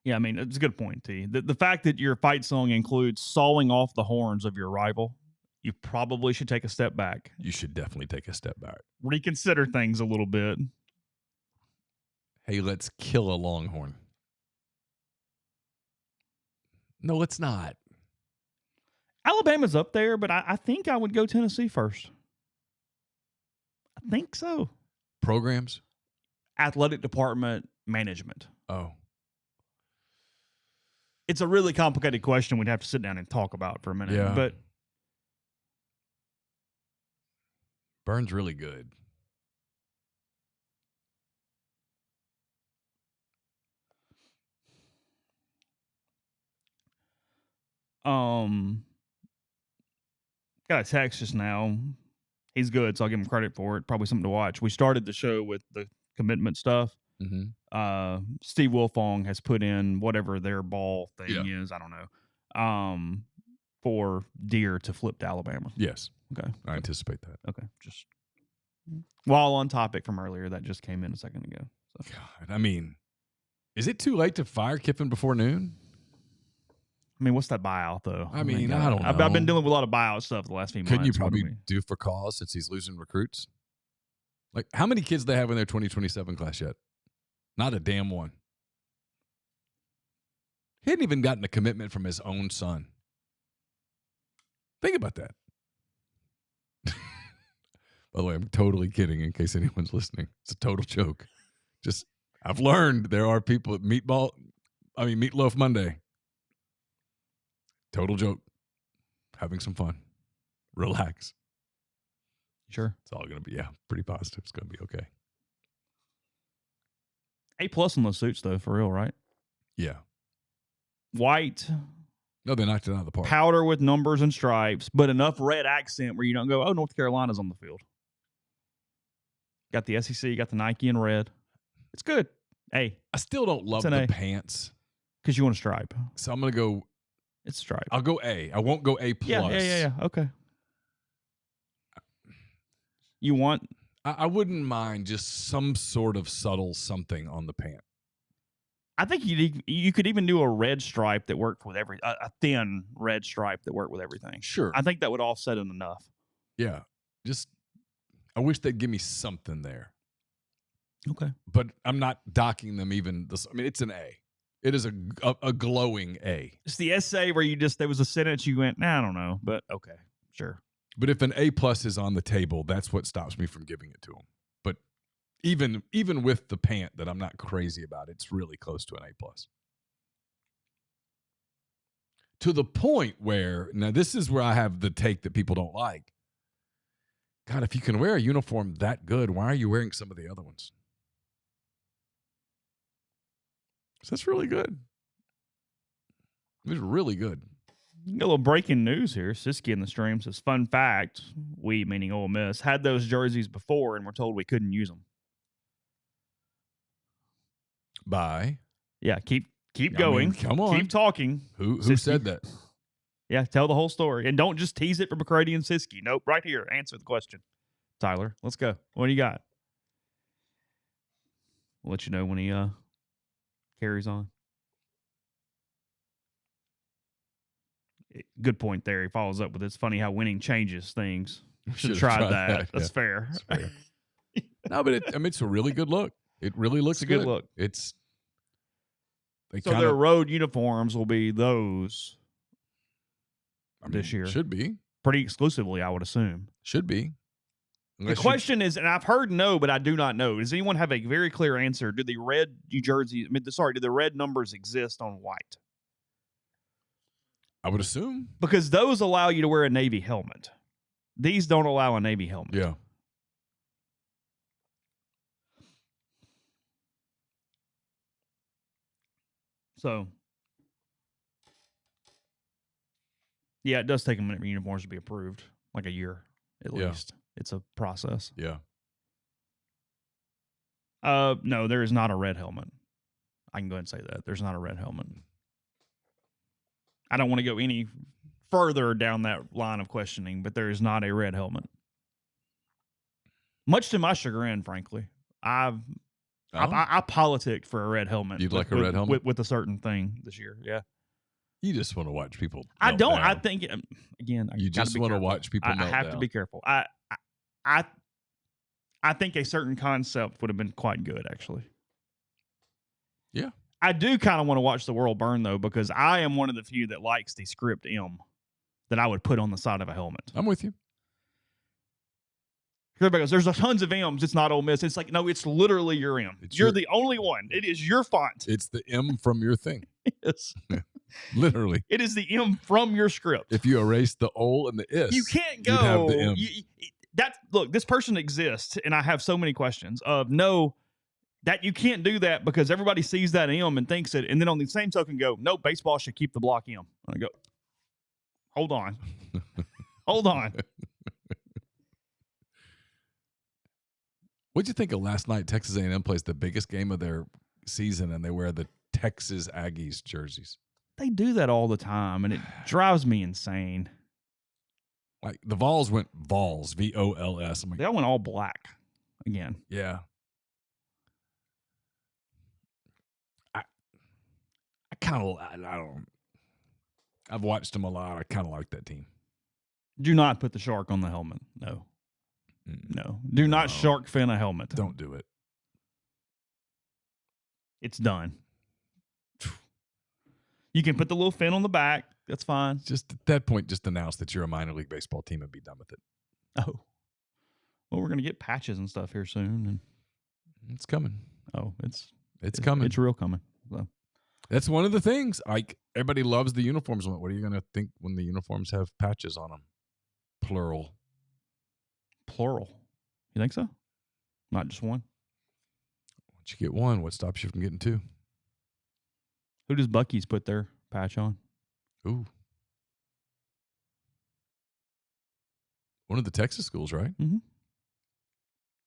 Yeah, I mean, it's a good point, T. The fact that your fight song includes sawing off the horns of your rival, you probably should take a step back. You should definitely take a step back. Reconsider things a little bit. Hey, let's kill a longhorn. No, let's not. Alabama's up there, but I think I would go Tennessee first. I think so. Programs? Athletic department management. Oh. It's a really complicated question we'd have to sit down and talk about for a minute. Yeah. But Burn's really good. Got a text just now. He's good, so I'll give him credit for it. Probably something to watch. We started the show with the commitment stuff. Steve Wilfong has put in whatever their ball thing is. I don't know. For Deer to flip to Alabama. Yes. Okay. I anticipate that. Okay. Just while on topic from earlier, that just came in a second ago. So. God, I mean, is it too late to fire Kiffin before noon? I mean, what's that buyout though? I mean, I don't know. I've been dealing with a lot of buyout stuff the last few months. Couldn't you probably do for cause since he's losing recruits? Like, how many kids do they have in their 2027 class yet? Not a damn one. He hadn't even gotten a commitment from his own son. Think about that. By the way, I'm totally kidding in case anyone's listening. It's a total joke. Just, I've learned there are people at Meatloaf Monday. Total joke. Having some fun. Relax. Sure. It's all going to be, pretty positive. It's going to be okay. A+ on those suits, though, for real, right? Yeah. White. No, they knocked it out of the park. Powder with numbers and stripes, but enough red accent where you don't go, oh, North Carolina's on the field. Got the SEC, got the Nike in red. It's good. A. I still don't love the pants. Because you want a stripe. So I'm going to go. It's a stripe. I'll go A. I won't go A+. Yeah. Okay. You want? I wouldn't mind just some sort of subtle something on the pant. I think you could even do a red stripe that worked with a thin red stripe that worked with everything. Sure. I think that would offset it enough. Yeah. Just, I wish they'd give me something there. Okay. But I'm not docking them even. It's an A. It is a glowing A. It's the essay where there was a sentence you went, I don't know, but okay, sure. But if an A+ is on the table, that's what stops me from giving it to them. But even with the pant that I'm not crazy about, it's really close to an A+. To the point where, now this is where I have the take that people don't like. God, if you can wear a uniform that good, why are you wearing some of the other ones? So that's really good. It's really good. A little breaking news here. Siski in the stream says, fun fact, we, meaning Ole Miss, had those jerseys before and were told we couldn't use them. Bye. Yeah, keep going. Come on. Keep talking. Who said that? Yeah, tell the whole story. And don't just tease it for McCready and Siski. Nope, right here. Answer the question. Tyler, let's go. What do you got? We'll let you know when he carries on. Good point there. He follows up with, it's funny how winning changes things. Should have tried that. That's fair. That's fair. No, but it's a really good look. It really looks a good look. It's their road uniforms will be those this year. Should be. Pretty exclusively, I would assume. Should be. The question is, and I've heard no, but I do not know. Does anyone have a very clear answer? Do the red do the red numbers exist on white? I would assume. Because those allow you to wear a Navy helmet. These don't allow a Navy helmet. Yeah. So, yeah, it does take a minute for uniforms to be approved, like a year at least. It's a process. Yeah. No, there is not a red helmet. I can go ahead and say that. There's not a red helmet. I don't want to go any further down that line of questioning, but there is not a red helmet. Much to my chagrin, frankly. I politicked for a red helmet. You'd like a red helmet? With a certain thing this year, yeah. You just want to watch people I don't. down. I think, again, you just want to watch people melt I have down. to be careful. I think a certain concept would have been quite good, actually. Yeah. I do kind of want to watch the world burn, though, because I am one of the few that likes the script M that I would put on the side of a helmet. I'm with you. Everybody goes, there's tons of M's. It's not Ole Miss. It's like, no, it's literally your M. You're the only one. It is your font. It's the M from your thing. Yes. Literally. It is the M from your script. If you erase the O and the is, you can't go. You'd have the M. Look, this person exists, and I have so many questions of no, that you can't do that because everybody sees that M and thinks it, and then on the same token go, no, baseball should keep the block M. And I go, Hold on. Hold on. What'd you think of last night? Texas A&M plays the biggest game of their season, and they wear the Texas Aggies jerseys. They do that all the time, and it drives me insane. Like the Vols went Vols, VOLS. I'm like, They all went all black again. yeah. I kind of, I don't. I've watched them a lot. I kind of like that team. Do not put the shark on the helmet. No. No. Do not shark fin a helmet. Don't do it. It's done. You can put the little fin on the back. That's fine. Just at that point, just announce that you're a minor league baseball team and be done with it. Oh. Well, we're going to get patches and stuff here soon. And it's coming. Oh, it's coming. It's real coming. So. That's one of the things. Like, everybody loves the uniforms. What are you going to think when the uniforms have patches on them? Plural. You think so? Not just one? Once you get one, what stops you from getting two? Who does Buc-ee's put their patch on? Ooh. One of the Texas schools, right? Mm-hmm.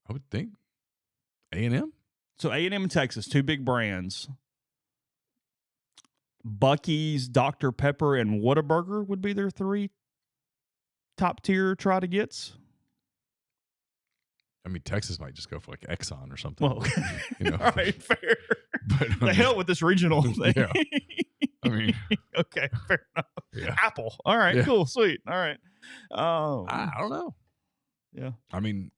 I would think. A&M? So A&M and Texas, two big brands. Buc-ee's, Dr. Pepper, and Whataburger would be their three top-tier try-to-gets. I mean, Texas might just go for like Exxon or something. Well, you know. All right, fair. But, the hell with this regional thing. Yeah. I mean, okay, fair enough. Yeah. Apple. All right, cool, sweet. All right. I don't know. Yeah. I mean,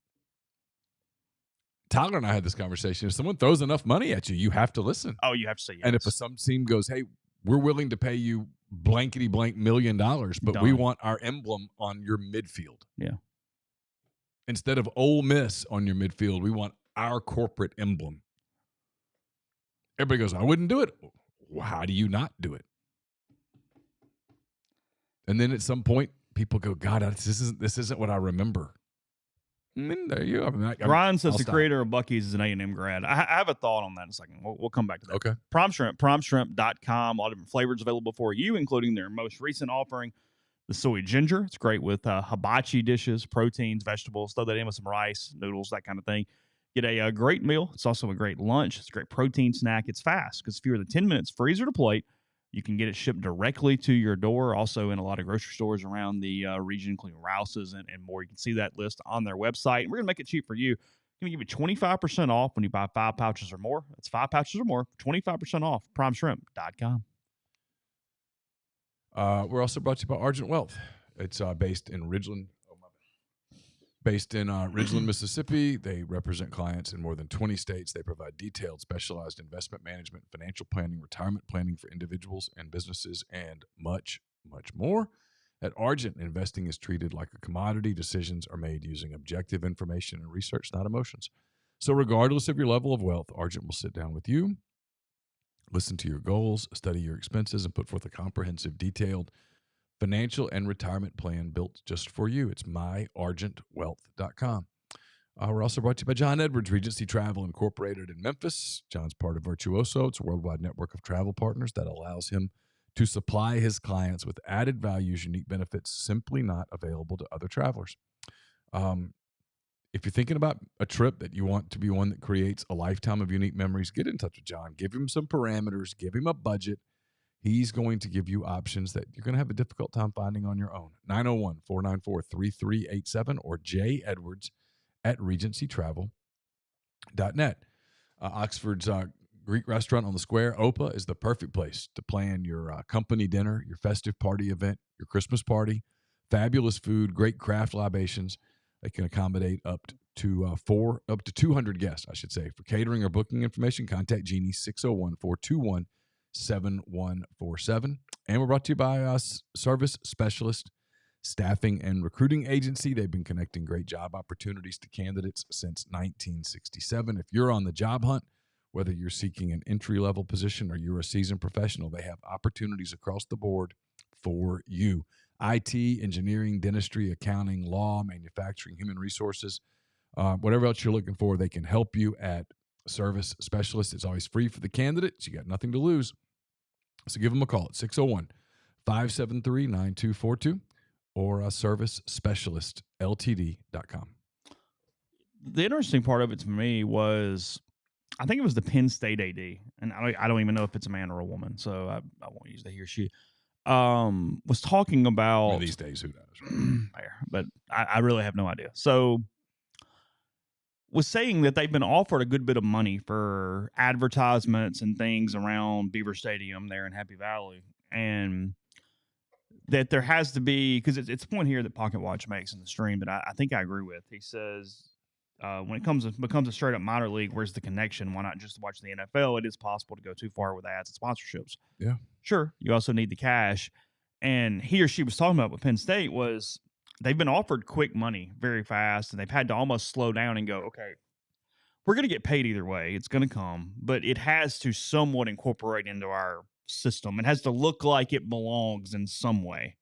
Tyler and I had this conversation. If someone throws enough money at you, you have to listen. Oh, you have to say yes. And if some team goes, hey, we're willing to pay you blankety blank $1 million, but we want our emblem on your midfield. Yeah. Instead of Ole Miss on your midfield, we want our corporate emblem. Everybody goes, I wouldn't do it. Well, how do you not do it? And then at some point, people go, God, this isn't what I remember. And there you go. Brian says the creator of Buc-ee's is an A&M grad. I have a thought on that in a second. We'll come back to that. Okay. Prom Shrimp, promshrimp.com. All different flavors available for you, including their most recent offering, the soy ginger. It's great with hibachi dishes, proteins, vegetables. Throw that in with some rice, noodles, that kind of thing. Get a great meal. It's also a great lunch. It's a great protein snack. It's fast because fewer than 10 minutes, freezer to plate. You can get it shipped directly to your door. Also in a lot of grocery stores around the region, including Rouse's and more. You can see that list on their website. And we're going to make it cheap for you. We're going to give you 25% off when you buy 5 pouches or more. That's 5 pouches or more. 25% off. PrimeShrimp.com. We're also brought to you by Argent Wealth. It's based in Ridgeland. Ridgeland, Mississippi. They represent clients in more than 20 states. They provide detailed, specialized investment management, financial planning, retirement planning for individuals and businesses, and much, much more. At Argent, investing is treated like a commodity. Decisions are made using objective information and research, not emotions. So regardless of your level of wealth, Argent will sit down with you, listen to your goals, study your expenses, and put forth a comprehensive, detailed financial and retirement plan built just for you. It's myargentwealth.com. We're also brought to you by John Edwards, Regency Travel Incorporated in Memphis. John's part of Virtuoso. It's a worldwide network of travel partners that allows him to supply his clients with added values, unique benefits simply not available to other travelers. If you're thinking about a trip that you want to be one that creates a lifetime of unique memories, get in touch with John. Give him some parameters. Give him a budget. He's going to give you options that you're going to have a difficult time finding on your own. 901-494-3387 or JEdwards@regencytravel.net. Oxford's Greek restaurant on the square, Opa, is the perfect place to plan your company dinner, your festive party event, your Christmas party. Fabulous food, great craft libations. They can accommodate up to 200 guests, I should say. For catering or booking information, contact Jeannie 601-421-7147. And we're brought to you by Service Specialist Staffing and Recruiting Agency. They've been connecting great job opportunities to candidates since 1967. If you're on the job hunt, whether you're seeking an entry-level position or you're a seasoned professional, they have opportunities across the board for you. IT, engineering, dentistry, accounting, law, manufacturing, human resources, whatever else you're looking for, they can help you at Service Specialist. It's always free for the candidates. You got nothing to lose. So give them a call at 573-9242 or servicespecialistltd.com. The interesting part of it to me was, I think it was the Penn State AD, and I don't even know if it's a man or a woman, so I won't use the he or she. Was talking about these days, who knows? Right? But I really have no idea. So, was saying that they've been offered a good bit of money for advertisements and things around Beaver Stadium there in Happy Valley, and that there has to be, because it's a point here that Pocket Watch makes in the stream that I think I agree with. He says, when it becomes a straight up minor league, where's the connection? Why not just watch the NFL? It is possible to go too far with ads and sponsorships. Yeah. Sure. You also need the cash. And he or she was talking about with Penn State was they've been offered quick money very fast, and they've had to almost slow down and go, okay, we're going to get paid either way. It's going to come, but it has to somewhat incorporate into our system. It has to look like it belongs in some way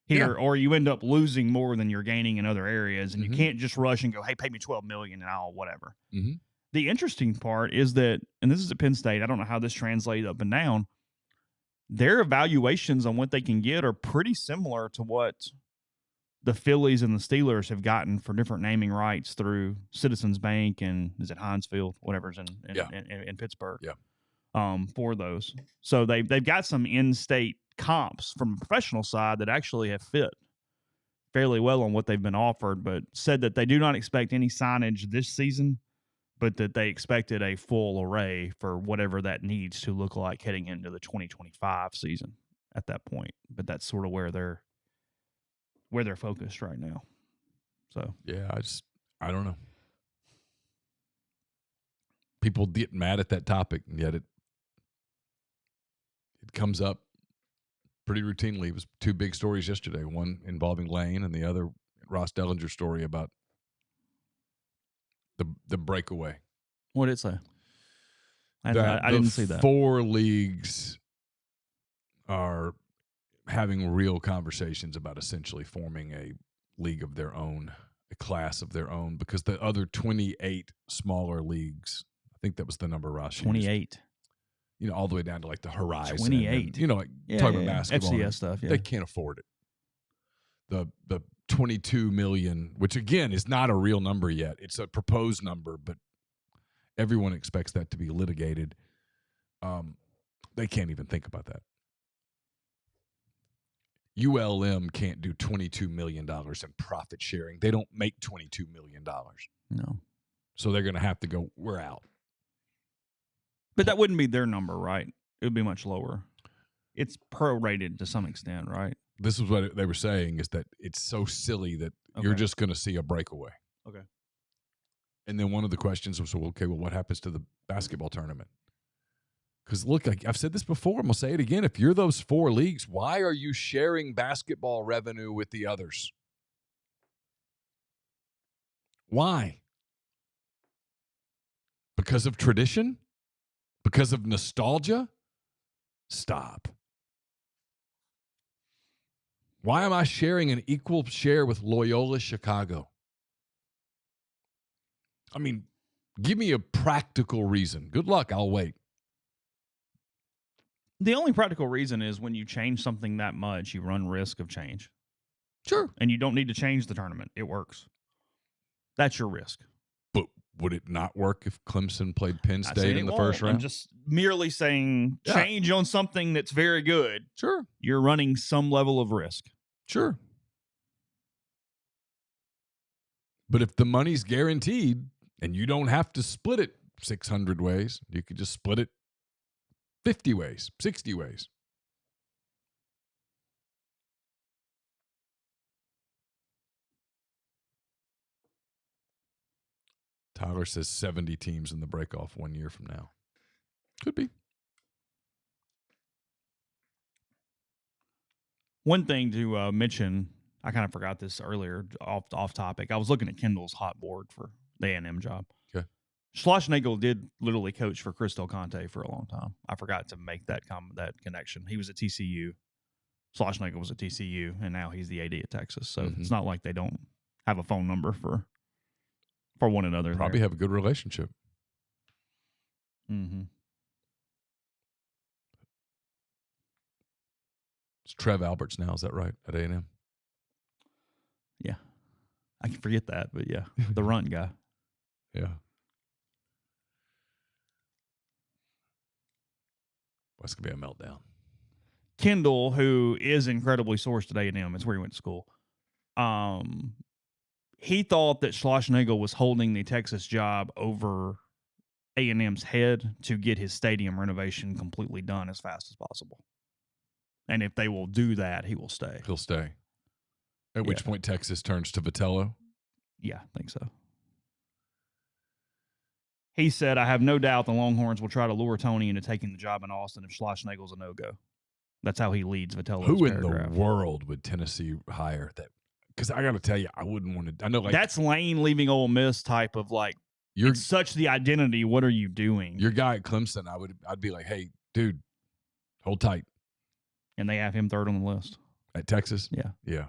here, or you end up losing more than you're gaining in other areas, and you can't just rush and go, hey, pay me $12 million and I'll whatever. The interesting part is that, and this is at Penn State, I don't know how this translates up and down, their evaluations on what they can get are pretty similar to what the Phillies and the Steelers have gotten for different naming rights through Citizens Bank and is it Heinz Field, whatever's in Pittsburgh. For those. So they've got some in-state comps from a professional side that actually have fit fairly well on what they've been offered, but said that they do not expect any signage this season, but that they expected a full array for whatever that needs to look like heading into the 2025 season at that point. But that's sort of where they're focused right now. So yeah, I don't know. People get mad at that topic, and yet it comes up pretty routinely. It was two big stories yesterday, one involving Lane and the other Ross Dellinger's story about the breakaway. What did it say? I didn't see that. 4 leagues are having real conversations about essentially forming a league of their own, a class of their own, because the other 28 smaller leagues, I think that was the number Ross 28. Used, all the way down to like the Horizon. 28. And, like talking about basketball. FCS stuff, They can't afford it. The 22 million, which again is not a real number yet. It's a proposed number, but everyone expects that to be litigated. They can't even think about that. ULM can't do $22 million in profit sharing. They don't make $22 million. No. So they're going to have to go, we're out. But that wouldn't be their number, right? It would be much lower. It's prorated to some extent, right? This is what they were saying, is that it's so silly that you're just going to see a breakaway. Okay. And then one of the questions was, well, what happens to the basketball tournament? Because look, I've said this before, I'm going to say it again. If you're those 4 leagues, why are you sharing basketball revenue with the others? Why? Because of tradition? Because of nostalgia? Stop. Why am I sharing an equal share with Loyola Chicago? I mean, give me a practical reason. Good luck, I'll wait. The only practical reason is when you change something that much, you run risk of change. Sure. And you don't need to change the tournament. It works. That's your risk. But would it not work if Clemson played Penn State in the first round? I'm just merely saying change on something that's very good. Sure. You're running some level of risk. Sure. But if the money's guaranteed and you don't have to split it 600 ways, you could just split it 50 ways, 60 ways. Tyler says 70 teams in the break-off 1 year from now. Could be. One thing to mention, I kind of forgot this earlier off topic. I was looking at Kendall's hot board for the A&M job. Okay. Schlossnagle did literally coach for Chris Del Conte for a long time. I forgot to make that connection. He was at TCU. Schlossnagle was at TCU, and now he's the AD at Texas. So it's not like they don't have a phone number for one another. Probably have a good relationship. Mm-hmm. It's Trev Alberts now. Is that right? At A&M? Yeah. I can forget that, but yeah. The run guy. Yeah. That's going to be a meltdown. Kendall, who is incredibly sourced at A&M, it's where he went to school. He thought that Schlossnagle was holding the Texas job over A&M's head to get his stadium renovation completely done as fast as possible. And if they will do that, he will stay. He'll stay. At which point Texas turns to Vitello. Yeah, I think so. He said, I have no doubt the Longhorns will try to lure Tony into taking the job in Austin if Schlossnagle's a no-go. That's how he leads Vitello's Who in paragraph. the world would Tennessee hire that? Because I got to tell you, I wouldn't want to. I know, like, that's Lane leaving Ole Miss type of like, you're such the identity. What are you doing? Your guy at Clemson, I'd be like, hey, dude, hold tight. And they have him third on the list. At Texas? Yeah. Yeah.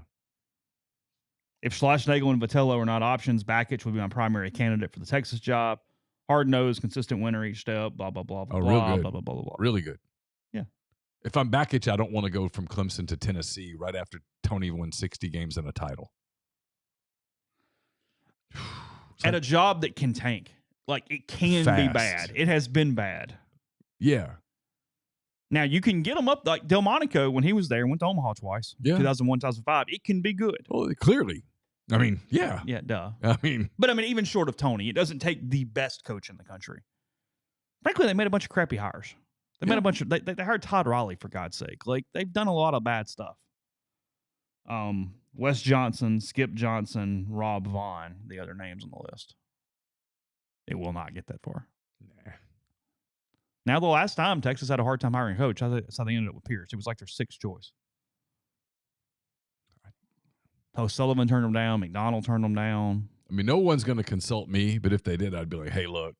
If Schlossnagle and Vitello are not options, Bakich would be my primary candidate for the Texas job. Hard-nosed, consistent winner each step, blah, blah, blah, blah, real good. blah, blah, blah, blah, blah. Really good. Yeah. If I'm Bakich, I don't want to go from Clemson to Tennessee right after Tony won 60 games and a title. At a job that can tank. Like, it can be bad. It has been bad. Yeah. Now, you can get them up. Like, Delmonico, when he was there, went to Omaha twice. Yeah. 2001, 2005. It can be good. Well, clearly. I mean, yeah. Yeah, duh. But even short of Tony, it doesn't take the best coach in the country. Frankly, they made a bunch of crappy hires. They made a bunch of they hired Todd Riley, for God's sake. Like, they've done a lot of bad stuff. Wes Johnson, Skip Johnson, Rob Vaughn, the other names on the list. It will not get that far. Nah. Now, the last time Texas had a hard time hiring a coach, that's how they ended up with Pierce. It was like their sixth choice. O'Sullivan turned them down. McDonald turned them down. I mean, no one's going to consult me, but if they did, I'd be like, hey, look,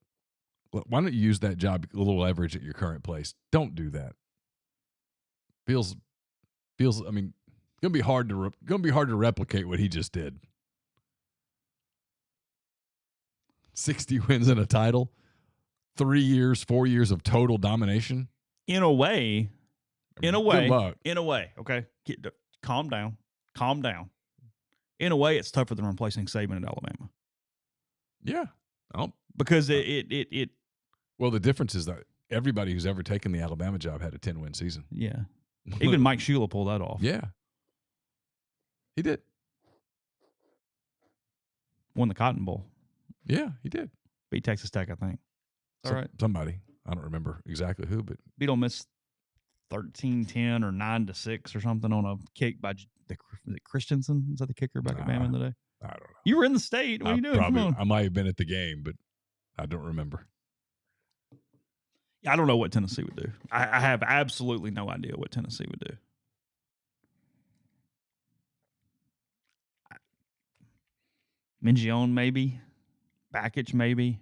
why don't you use that job, a little leverage at your current place? Don't do that. Feels. I mean, gonna be hard to replicate what he just did. 60 wins and a title, 4 years of total domination. In a way. Good luck. Okay, calm down. In a way, it's tougher than replacing Saban at Alabama. Yeah, because it. Well, the difference is that everybody who's ever taken the Alabama job had a 10-win season. Yeah, even Mike Shula pulled that off. Yeah, he did. Won the Cotton Bowl. Yeah, he did. Beat Texas Tech, I think. All right, somebody. I don't remember exactly who, but beat Ole Miss 13-10 or 9-6 or something on a kick by Christensen. Is that the kicker back at Bama today? I don't know. You were in the state. What are you doing? Probably. I might have been at the game, but I don't remember. I don't know what Tennessee would do. I have absolutely no idea what Tennessee would do. Mingione, maybe. Bakich, maybe.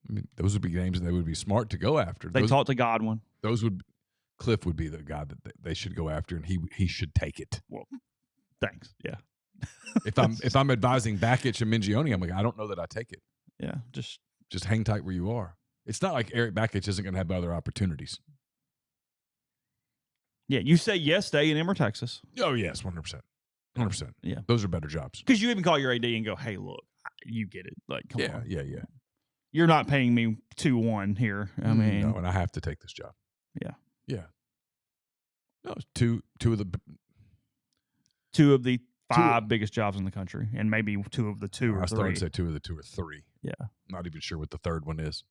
I mean, those would be games that they would be smart to go after. They talked to Godwin. Cliff would be the guy that they should go after, and he should take it. Well, thanks. Yeah. if I'm advising Bakich and Mingione, I'm like, I don't know that I take it. Yeah, just hang tight where you are. It's not like Eric Bakich isn't going to have other opportunities. Yeah, you say yes to A&M or Texas. Oh, yes, 100%. 100%. Yeah. Those are better jobs. Because you even call your AD and go, hey, look, you get it. Like, come on. Yeah. You're not paying me 2-1 here. I mean. No, and I have to take this job. Yeah. Yeah. No, two of the 5 biggest jobs in the country, and maybe 2 of the 2 or 3. I started to say 2 of the 2 or 3. Yeah. Not even sure what the third one is.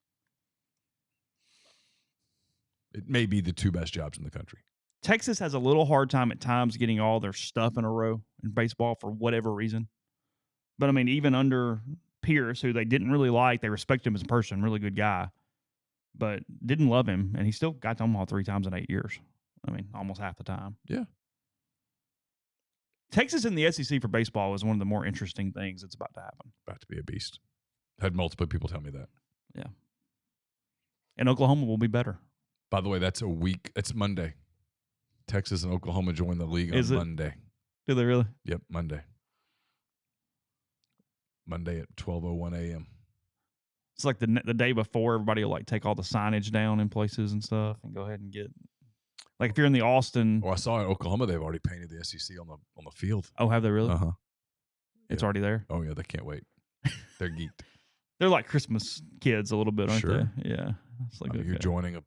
It may be the 2 best jobs in the country. Texas has a little hard time at times getting all their stuff in a row in baseball for whatever reason. But, I mean, even under Pierce, who they didn't really like, they respect him as a person, really good guy, but didn't love him, and he still got to Omaha 3 times in 8 years. I mean, almost half the time. Yeah. Texas in the SEC for baseball is one of the more interesting things that's about to happen. About to be a beast. Had multiple people tell me that. Yeah. And Oklahoma will be better. By the way, that's a week. It's Monday. Texas and Oklahoma join the league on Monday. Do they really? Yep, Monday. Monday at 12:01 a.m. It's like the day before, everybody will like take all the signage down in places and stuff and go ahead and get. Like if you're in the Austin. Oh, I saw in Oklahoma they've already painted the SEC on the field. Oh, have they really? Uh huh. It's Yeah. already there. Oh yeah, they can't wait. They're geeked. They're like Christmas kids a little bit, aren't Sure. they? Yeah. It's like You're joining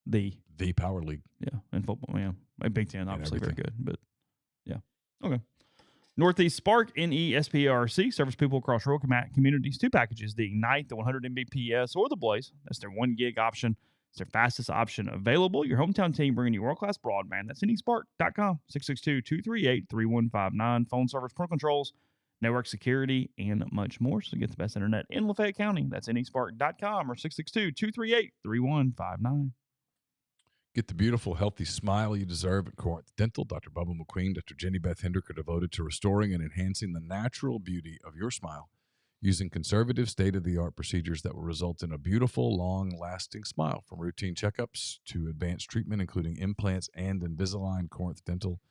the power league. Yeah, in football, yeah. Big Ten, obviously very everything. good, but yeah. Okay. Northeast Spark, NESPRC, service people across rural communities. 2 packages, the Ignite, the 100 Mbps, or the Blaze. That's their 1 gig option. It's their fastest option available. Your hometown team bringing you world-class broadband. That's nespark.com, 662-238-3159. Phone service, parental controls, network security, and much more. So get the best internet in Lafayette County. That's nespark.com or 662-238-3159. Get the beautiful, healthy smile you deserve at Corinth Dental. Dr. Bubba McQueen, Dr. Jenny Beth Hendrick are devoted to restoring and enhancing the natural beauty of your smile using conservative, state-of-the-art procedures that will result in a beautiful, long-lasting smile. From routine checkups to advanced treatment, including implants and Invisalign, Corinth Dental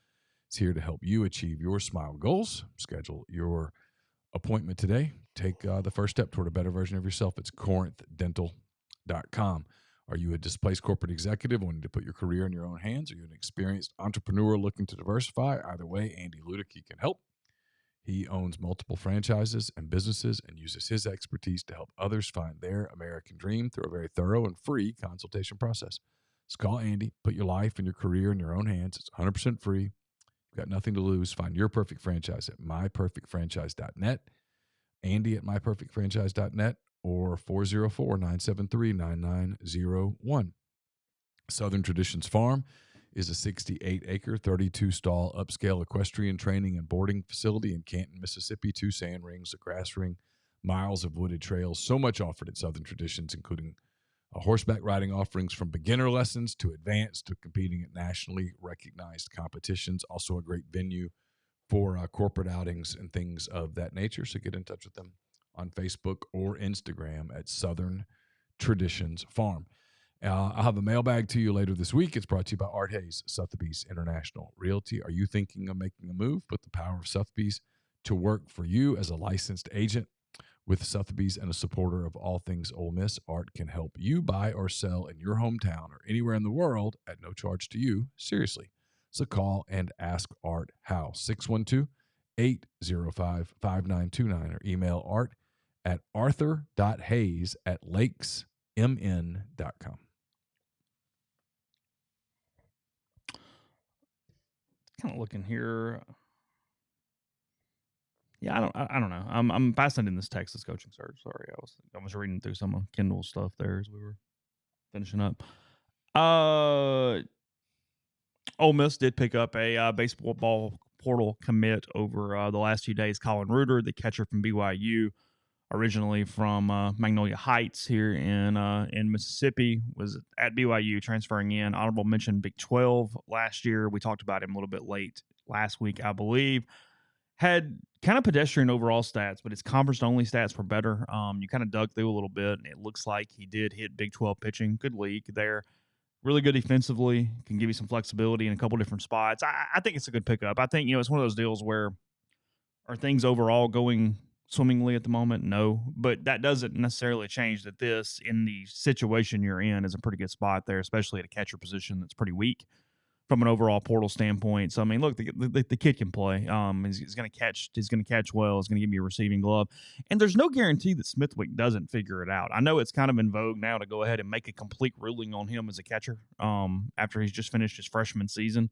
is here to help you achieve your smile goals. Schedule your appointment today. Take the first step toward a better version of yourself. It's corinthdental.com. Are you a displaced corporate executive wanting to put your career in your own hands? Are you an experienced entrepreneur looking to diversify? Either way, Andy Ludicky can help. He owns multiple franchises and businesses and uses his expertise to help others find their American dream through a very thorough and free consultation process. So call Andy, put your life and your career in your own hands. It's 100% free. You've got nothing to lose. Find your perfect franchise at myperfectfranchise.net, Andy at myperfectfranchise.net, or 404-973-9901. Southern Traditions Farm is a 68-acre, 32-stall upscale equestrian training and boarding facility in Canton, Mississippi. 2 sand rings, a grass ring, miles of wooded trails. So much offered at Southern Traditions, including horseback riding offerings from beginner lessons to advanced to competing at nationally recognized competitions. Also a great venue for corporate outings and things of that nature. So get in touch with them on Facebook or Instagram at Southern Traditions Farm. I'll have a mailbag to you later this week. It's brought to you by Art Hayes, Sotheby's International Realty. Are you thinking of making a move? Put the power of Sotheby's to work for you as a licensed agent. With Sotheby's and a supporter of all things Ole Miss, Art can help you buy or sell in your hometown or anywhere in the world at no charge to you. Seriously. So call and ask Art how. 612-805-5929 or email Art at arthur.hayes@lakesmn.com. Kind of looking here. Yeah, I don't know. I'm fascinated in this Texas coaching search. Sorry, I was reading through some of Kendall's stuff there as we were finishing up. Ole Miss did pick up a baseball portal commit over the last few days. Colin Reuter, the catcher from BYU, originally from Magnolia Heights here in Mississippi, was at BYU transferring in. Honorable mention Big 12 last year. We talked about him a little bit late last week, I believe. Had kind of pedestrian overall stats, but his conference-only stats were better. You kind of dug through a little bit, and it looks like he did hit Big 12 pitching. Good league there. Really good defensively. Can give you some flexibility in a couple different spots. I think it's a good pickup. I think, it's one of those deals where are things overall going swimmingly at the moment? No. But that doesn't necessarily change that this, in the situation you're in, is a pretty good spot there, especially at a catcher position that's pretty weak from an overall portal standpoint. So, I mean, look, the kid can play. He's going to catch. He's going to catch well. He's going to give you a receiving glove. And there's no guarantee that Smithwick doesn't figure it out. I know it's kind of in vogue now to go ahead and make a complete ruling on him as a catcher after he's just finished his freshman season.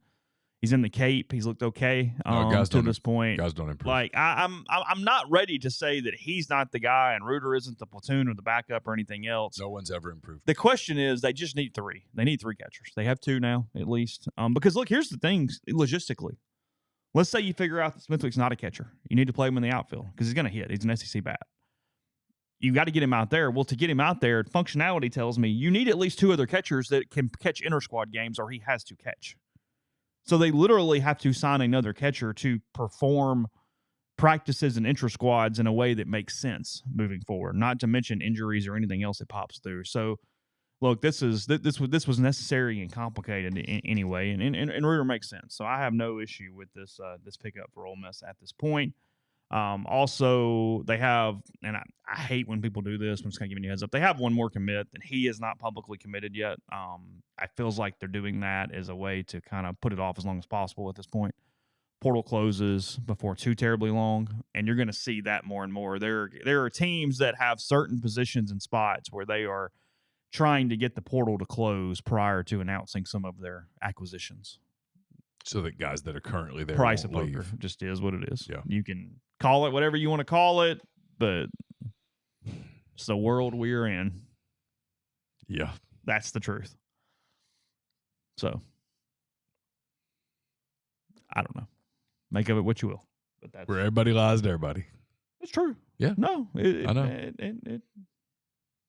He's in the Cape. He's looked okay to this point. Guys don't improve. Like I'm not ready to say that he's not the guy and Reuter isn't the platoon or the backup or anything else. No one's ever improved. The question is, they just need 3. They need 3 catchers. They have 2 now at least. Because look, here's the thing logistically. Let's say you figure out that Smithwick's not a catcher. You need to play him in the outfield because he's going to hit. He's an SEC bat. You got to get him out there. Well, to get him out there, functionality tells me you need at least 2 other catchers that can catch inter-squad games, or he has to catch. So they literally have to sign another catcher to perform practices and intra-squads in a way that makes sense moving forward, not to mention injuries or anything else that pops through. So, look, this was necessary and complicated anyway, and Reuter makes sense. So I have no issue with this pickup for Ole Miss at this point. Also, they have, and I hate when people do this. I'm just kind of giving you a heads up. They have one more commit, and he is not publicly committed yet. I feels like they're doing that as a way to kind of put it off as long as possible at this point. Portal closes before too terribly long, and you're going to see that more and more. There are teams that have certain positions and spots where they are trying to get the portal to close prior to announcing some of their acquisitions. So that guys that are currently there Price of won't poker leave. just is what it is. Yeah. You can call it whatever you want to call it, but it's the world we're in. Yeah. That's the truth. So, I don't know. Make of it what you will. But that's Where everybody lies to everybody. It's true. Yeah. No. I know.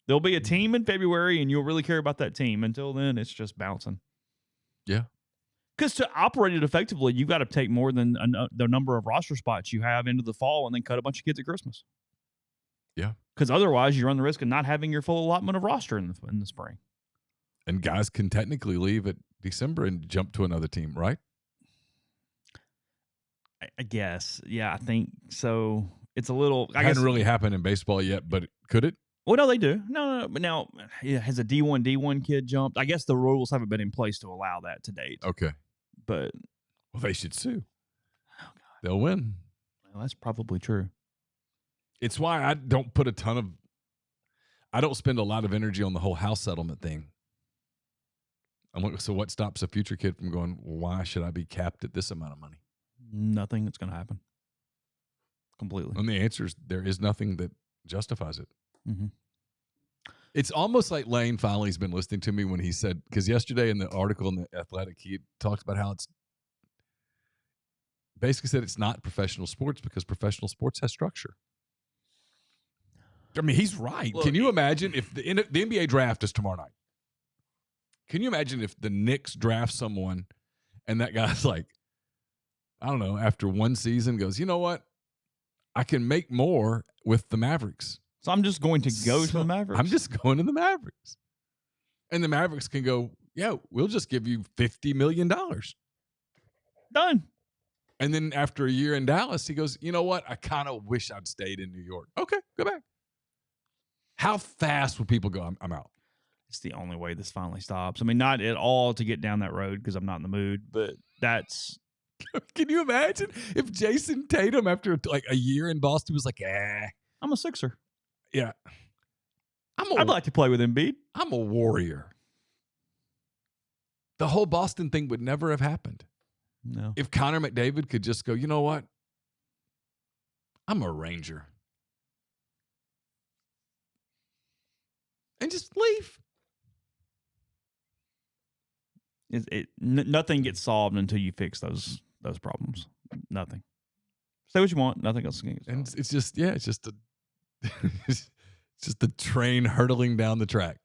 There'll be a team in February, and you'll really care about that team. Until then, it's just bouncing. Yeah. Because to operate it effectively, you've got to take more than the number of roster spots you have into the fall and then cut a bunch of kids at Christmas. Yeah. Because otherwise, you run the risk of not having your full allotment of roster in the spring. And guys can technically leave at December and jump to another team, right? I guess. Yeah, I think so. It's a little. It hadn't really happened in baseball yet, but could it? Well, no, they do. No. But now, has a D1 kid jumped? I guess the rules haven't been in place to allow that to date. Okay. But well, they should sue. Oh, God. They'll win. Well, that's probably true. It's why I don't spend a lot of energy on the whole house settlement thing. I'm like, so what stops a future kid from going, well, why should I be capped at this amount of money? Nothing that's going to happen. Completely. And the answer is there is nothing that justifies it. Mm-hmm. It's almost like Lane finally has been listening to me when he said, because yesterday in the article in the Athletic, he talked about how it's basically said it's not professional sports because professional sports has structure. I mean, he's right. Look, can you imagine if the NBA draft is tomorrow night? Can you imagine if the Knicks draft someone and that guy's like, I don't know, after one season goes, you know what? I can make more with the Mavericks. So I'm just going to go to the Mavericks? I'm just going to the Mavericks. And the Mavericks can go, yeah, we'll just give you $50 million. Done. And then after a year in Dallas, he goes, you know what? I kind of wish I'd stayed in New York. Okay, go back. How fast will people go, I'm out? It's the only way this finally stops. I mean, not at all to get down that road because I'm not in the mood, but that's... Can you imagine if Jason Tatum, after like a year in Boston, was like, I'm a Sixer. Yeah. I'd like to play with Embiid. I'm a Warrior. The whole Boston thing would never have happened. No. If Connor McDavid could just go, you know what? I'm a Ranger. And just leave. Nothing gets solved until you fix those problems. Nothing. Say what you want. Nothing else can get solved. And it's just, yeah, it's just it's just the train hurtling down the track.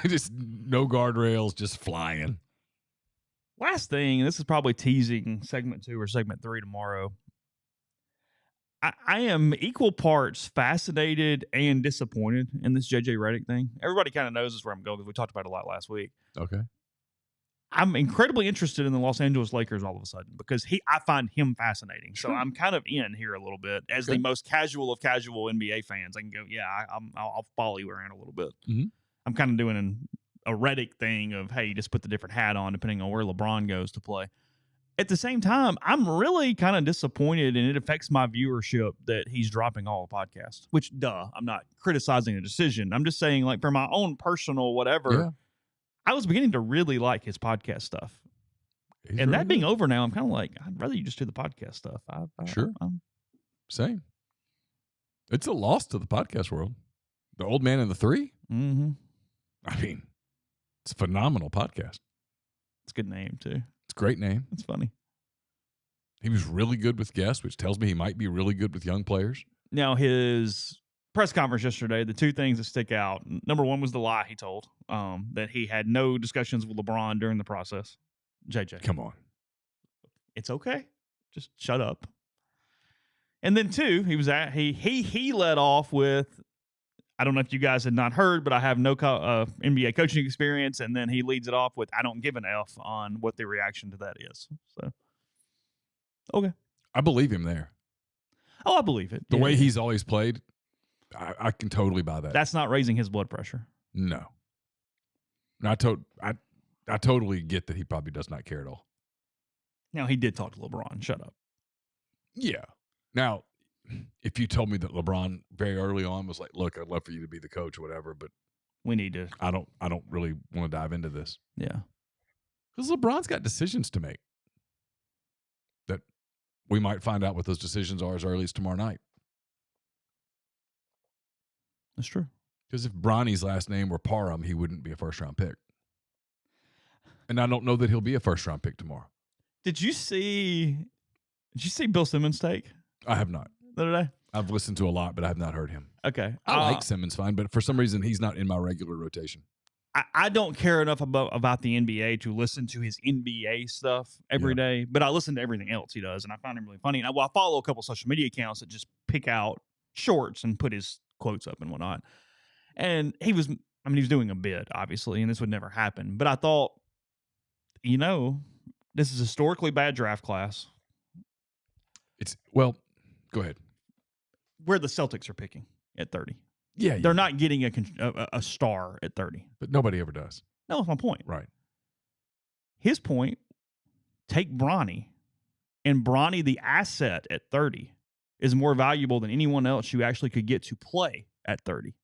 Just no guardrails, just flying. Last thing, and this is probably teasing segment 2 or segment 3 tomorrow. I am equal parts fascinated and disappointed in this JJ Redick thing. Everybody kind of knows this where I'm going because we talked about it a lot last week. Okay. I'm incredibly interested in the Los Angeles Lakers all of a sudden because I find him fascinating. Sure. So I'm kind of in here a little bit as the most casual of casual NBA fans. I can go, yeah, I'll follow you around a little bit. Mm-hmm. I'm kind of doing a Redick thing of, hey, just put the different hat on depending on where LeBron goes to play. At the same time, I'm really kind of disappointed, and it affects my viewership that he's dropping all the podcasts, which, I'm not criticizing the decision. I'm just saying, like, for my own personal whatever, I was beginning to really like his podcast stuff. He's and really that being over now, I'm kind of like, I'd rather you just do the podcast stuff. Sure. Same. It's a loss to the podcast world. The Old Man and the Three? Mm-hmm. I mean, it's a phenomenal podcast. It's a good name, too. It's a great name. It's funny. He was really good with guests, which tells me he might be really good with young players. Now, his press conference yesterday, the two things that stick out, number one was the lie he told, that he had no discussions with LeBron during the process. JJ. Come on. It's okay. Just shut up. And then two, he led off with, I don't know if you guys had not heard, but I have no NBA coaching experience. And then he leads it off with, I don't give an F on what the reaction to that is. So, okay. I believe him there. Oh, I believe it. The way he's always played, I can totally buy that. That's not raising his blood pressure. No. I totally get that he probably does not care at all. Now, he did talk to LeBron. Shut up. Yeah. Now, if you told me that LeBron very early on was like, look, I'd love for you to be the coach or whatever, but we need to. I don't really want to dive into this. Yeah. Because LeBron's got decisions to make that we might find out what those decisions are as early as tomorrow night. That's true. Because if Bronny's last name were Parham, he wouldn't be a first-round pick. And I don't know that he'll be a first-round pick tomorrow. Did you see Bill Simmons' take? I have not. The other day? I've listened to a lot, but I have not heard him. Okay. I like Simmons fine, but for some reason, he's not in my regular rotation. I don't care enough about the NBA to listen to his NBA stuff every day, but I listen to everything else he does, and I find him really funny. And I follow a couple social media accounts that just pick out shorts and put his quotes up and whatnot. And he was doing a bit, obviously, and this would never happen. But I thought, this is a historically bad draft class. Go ahead. Where the Celtics are picking at 30. Yeah. They're not getting a star at 30. But nobody ever does. No, that's my point. Right. His point, take Bronny, and Bronny, the asset at 30, is more valuable than anyone else you actually could get to play at 30.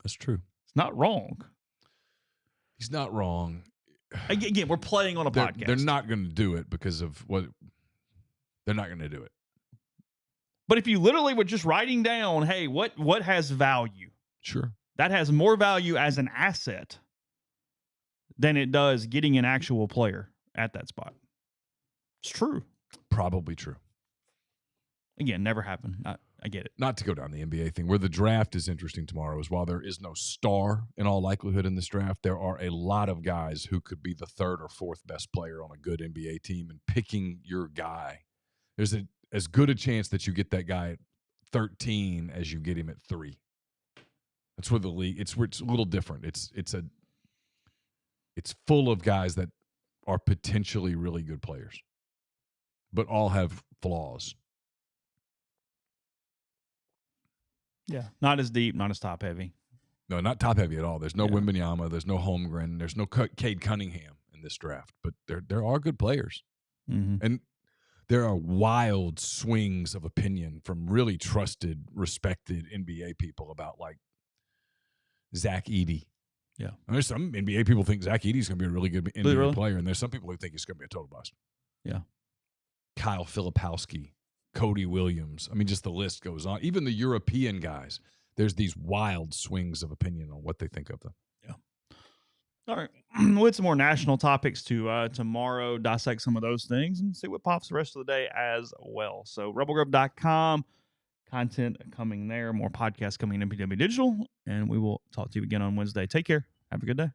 That's true. It's not wrong. He's not wrong. Again, we're playing on a podcast. They're not going to do it because of what – they're not going to do it. But if you literally were just writing down, hey, what has value? Sure. That has more value as an asset than it does getting an actual player at that spot. It's true. Probably true. Again, never happened. I get it. Not to go down the NBA thing, where the draft is interesting tomorrow is while there is no star in all likelihood in this draft, there are a lot of guys who could be the third or fourth best player on a good NBA team, and picking your guy. There's as good a chance that you get that guy at 13 as you get him at 3. That's where the league it's a little different. It's full of guys that are potentially really good players, but all have flaws. Yeah. Not as deep, not as top heavy. No, not top heavy at all. There's no Wembanyama, there's no Holmgren, there's no Cade Cunningham in this draft, but there are good players. Mm-hmm. And there are wild swings of opinion from really trusted, respected NBA people about like Zach Edey. Yeah. And there's some NBA people think Zach Edey's going to be a really good NBA player, and there's some people who think he's going to be a total bust. Yeah. Kyle Filipowski, Cody Williams. I mean, just the list goes on. Even the European guys, there's these wild swings of opinion on what they think of them. Yeah. All right. We'll hit some more national topics to tomorrow, dissect some of those things, and see what pops the rest of the day as well. So rebelgrove.com, content coming there, more podcasts coming in MPW Digital, and we will talk to you again on Wednesday. Take care. Have a good day.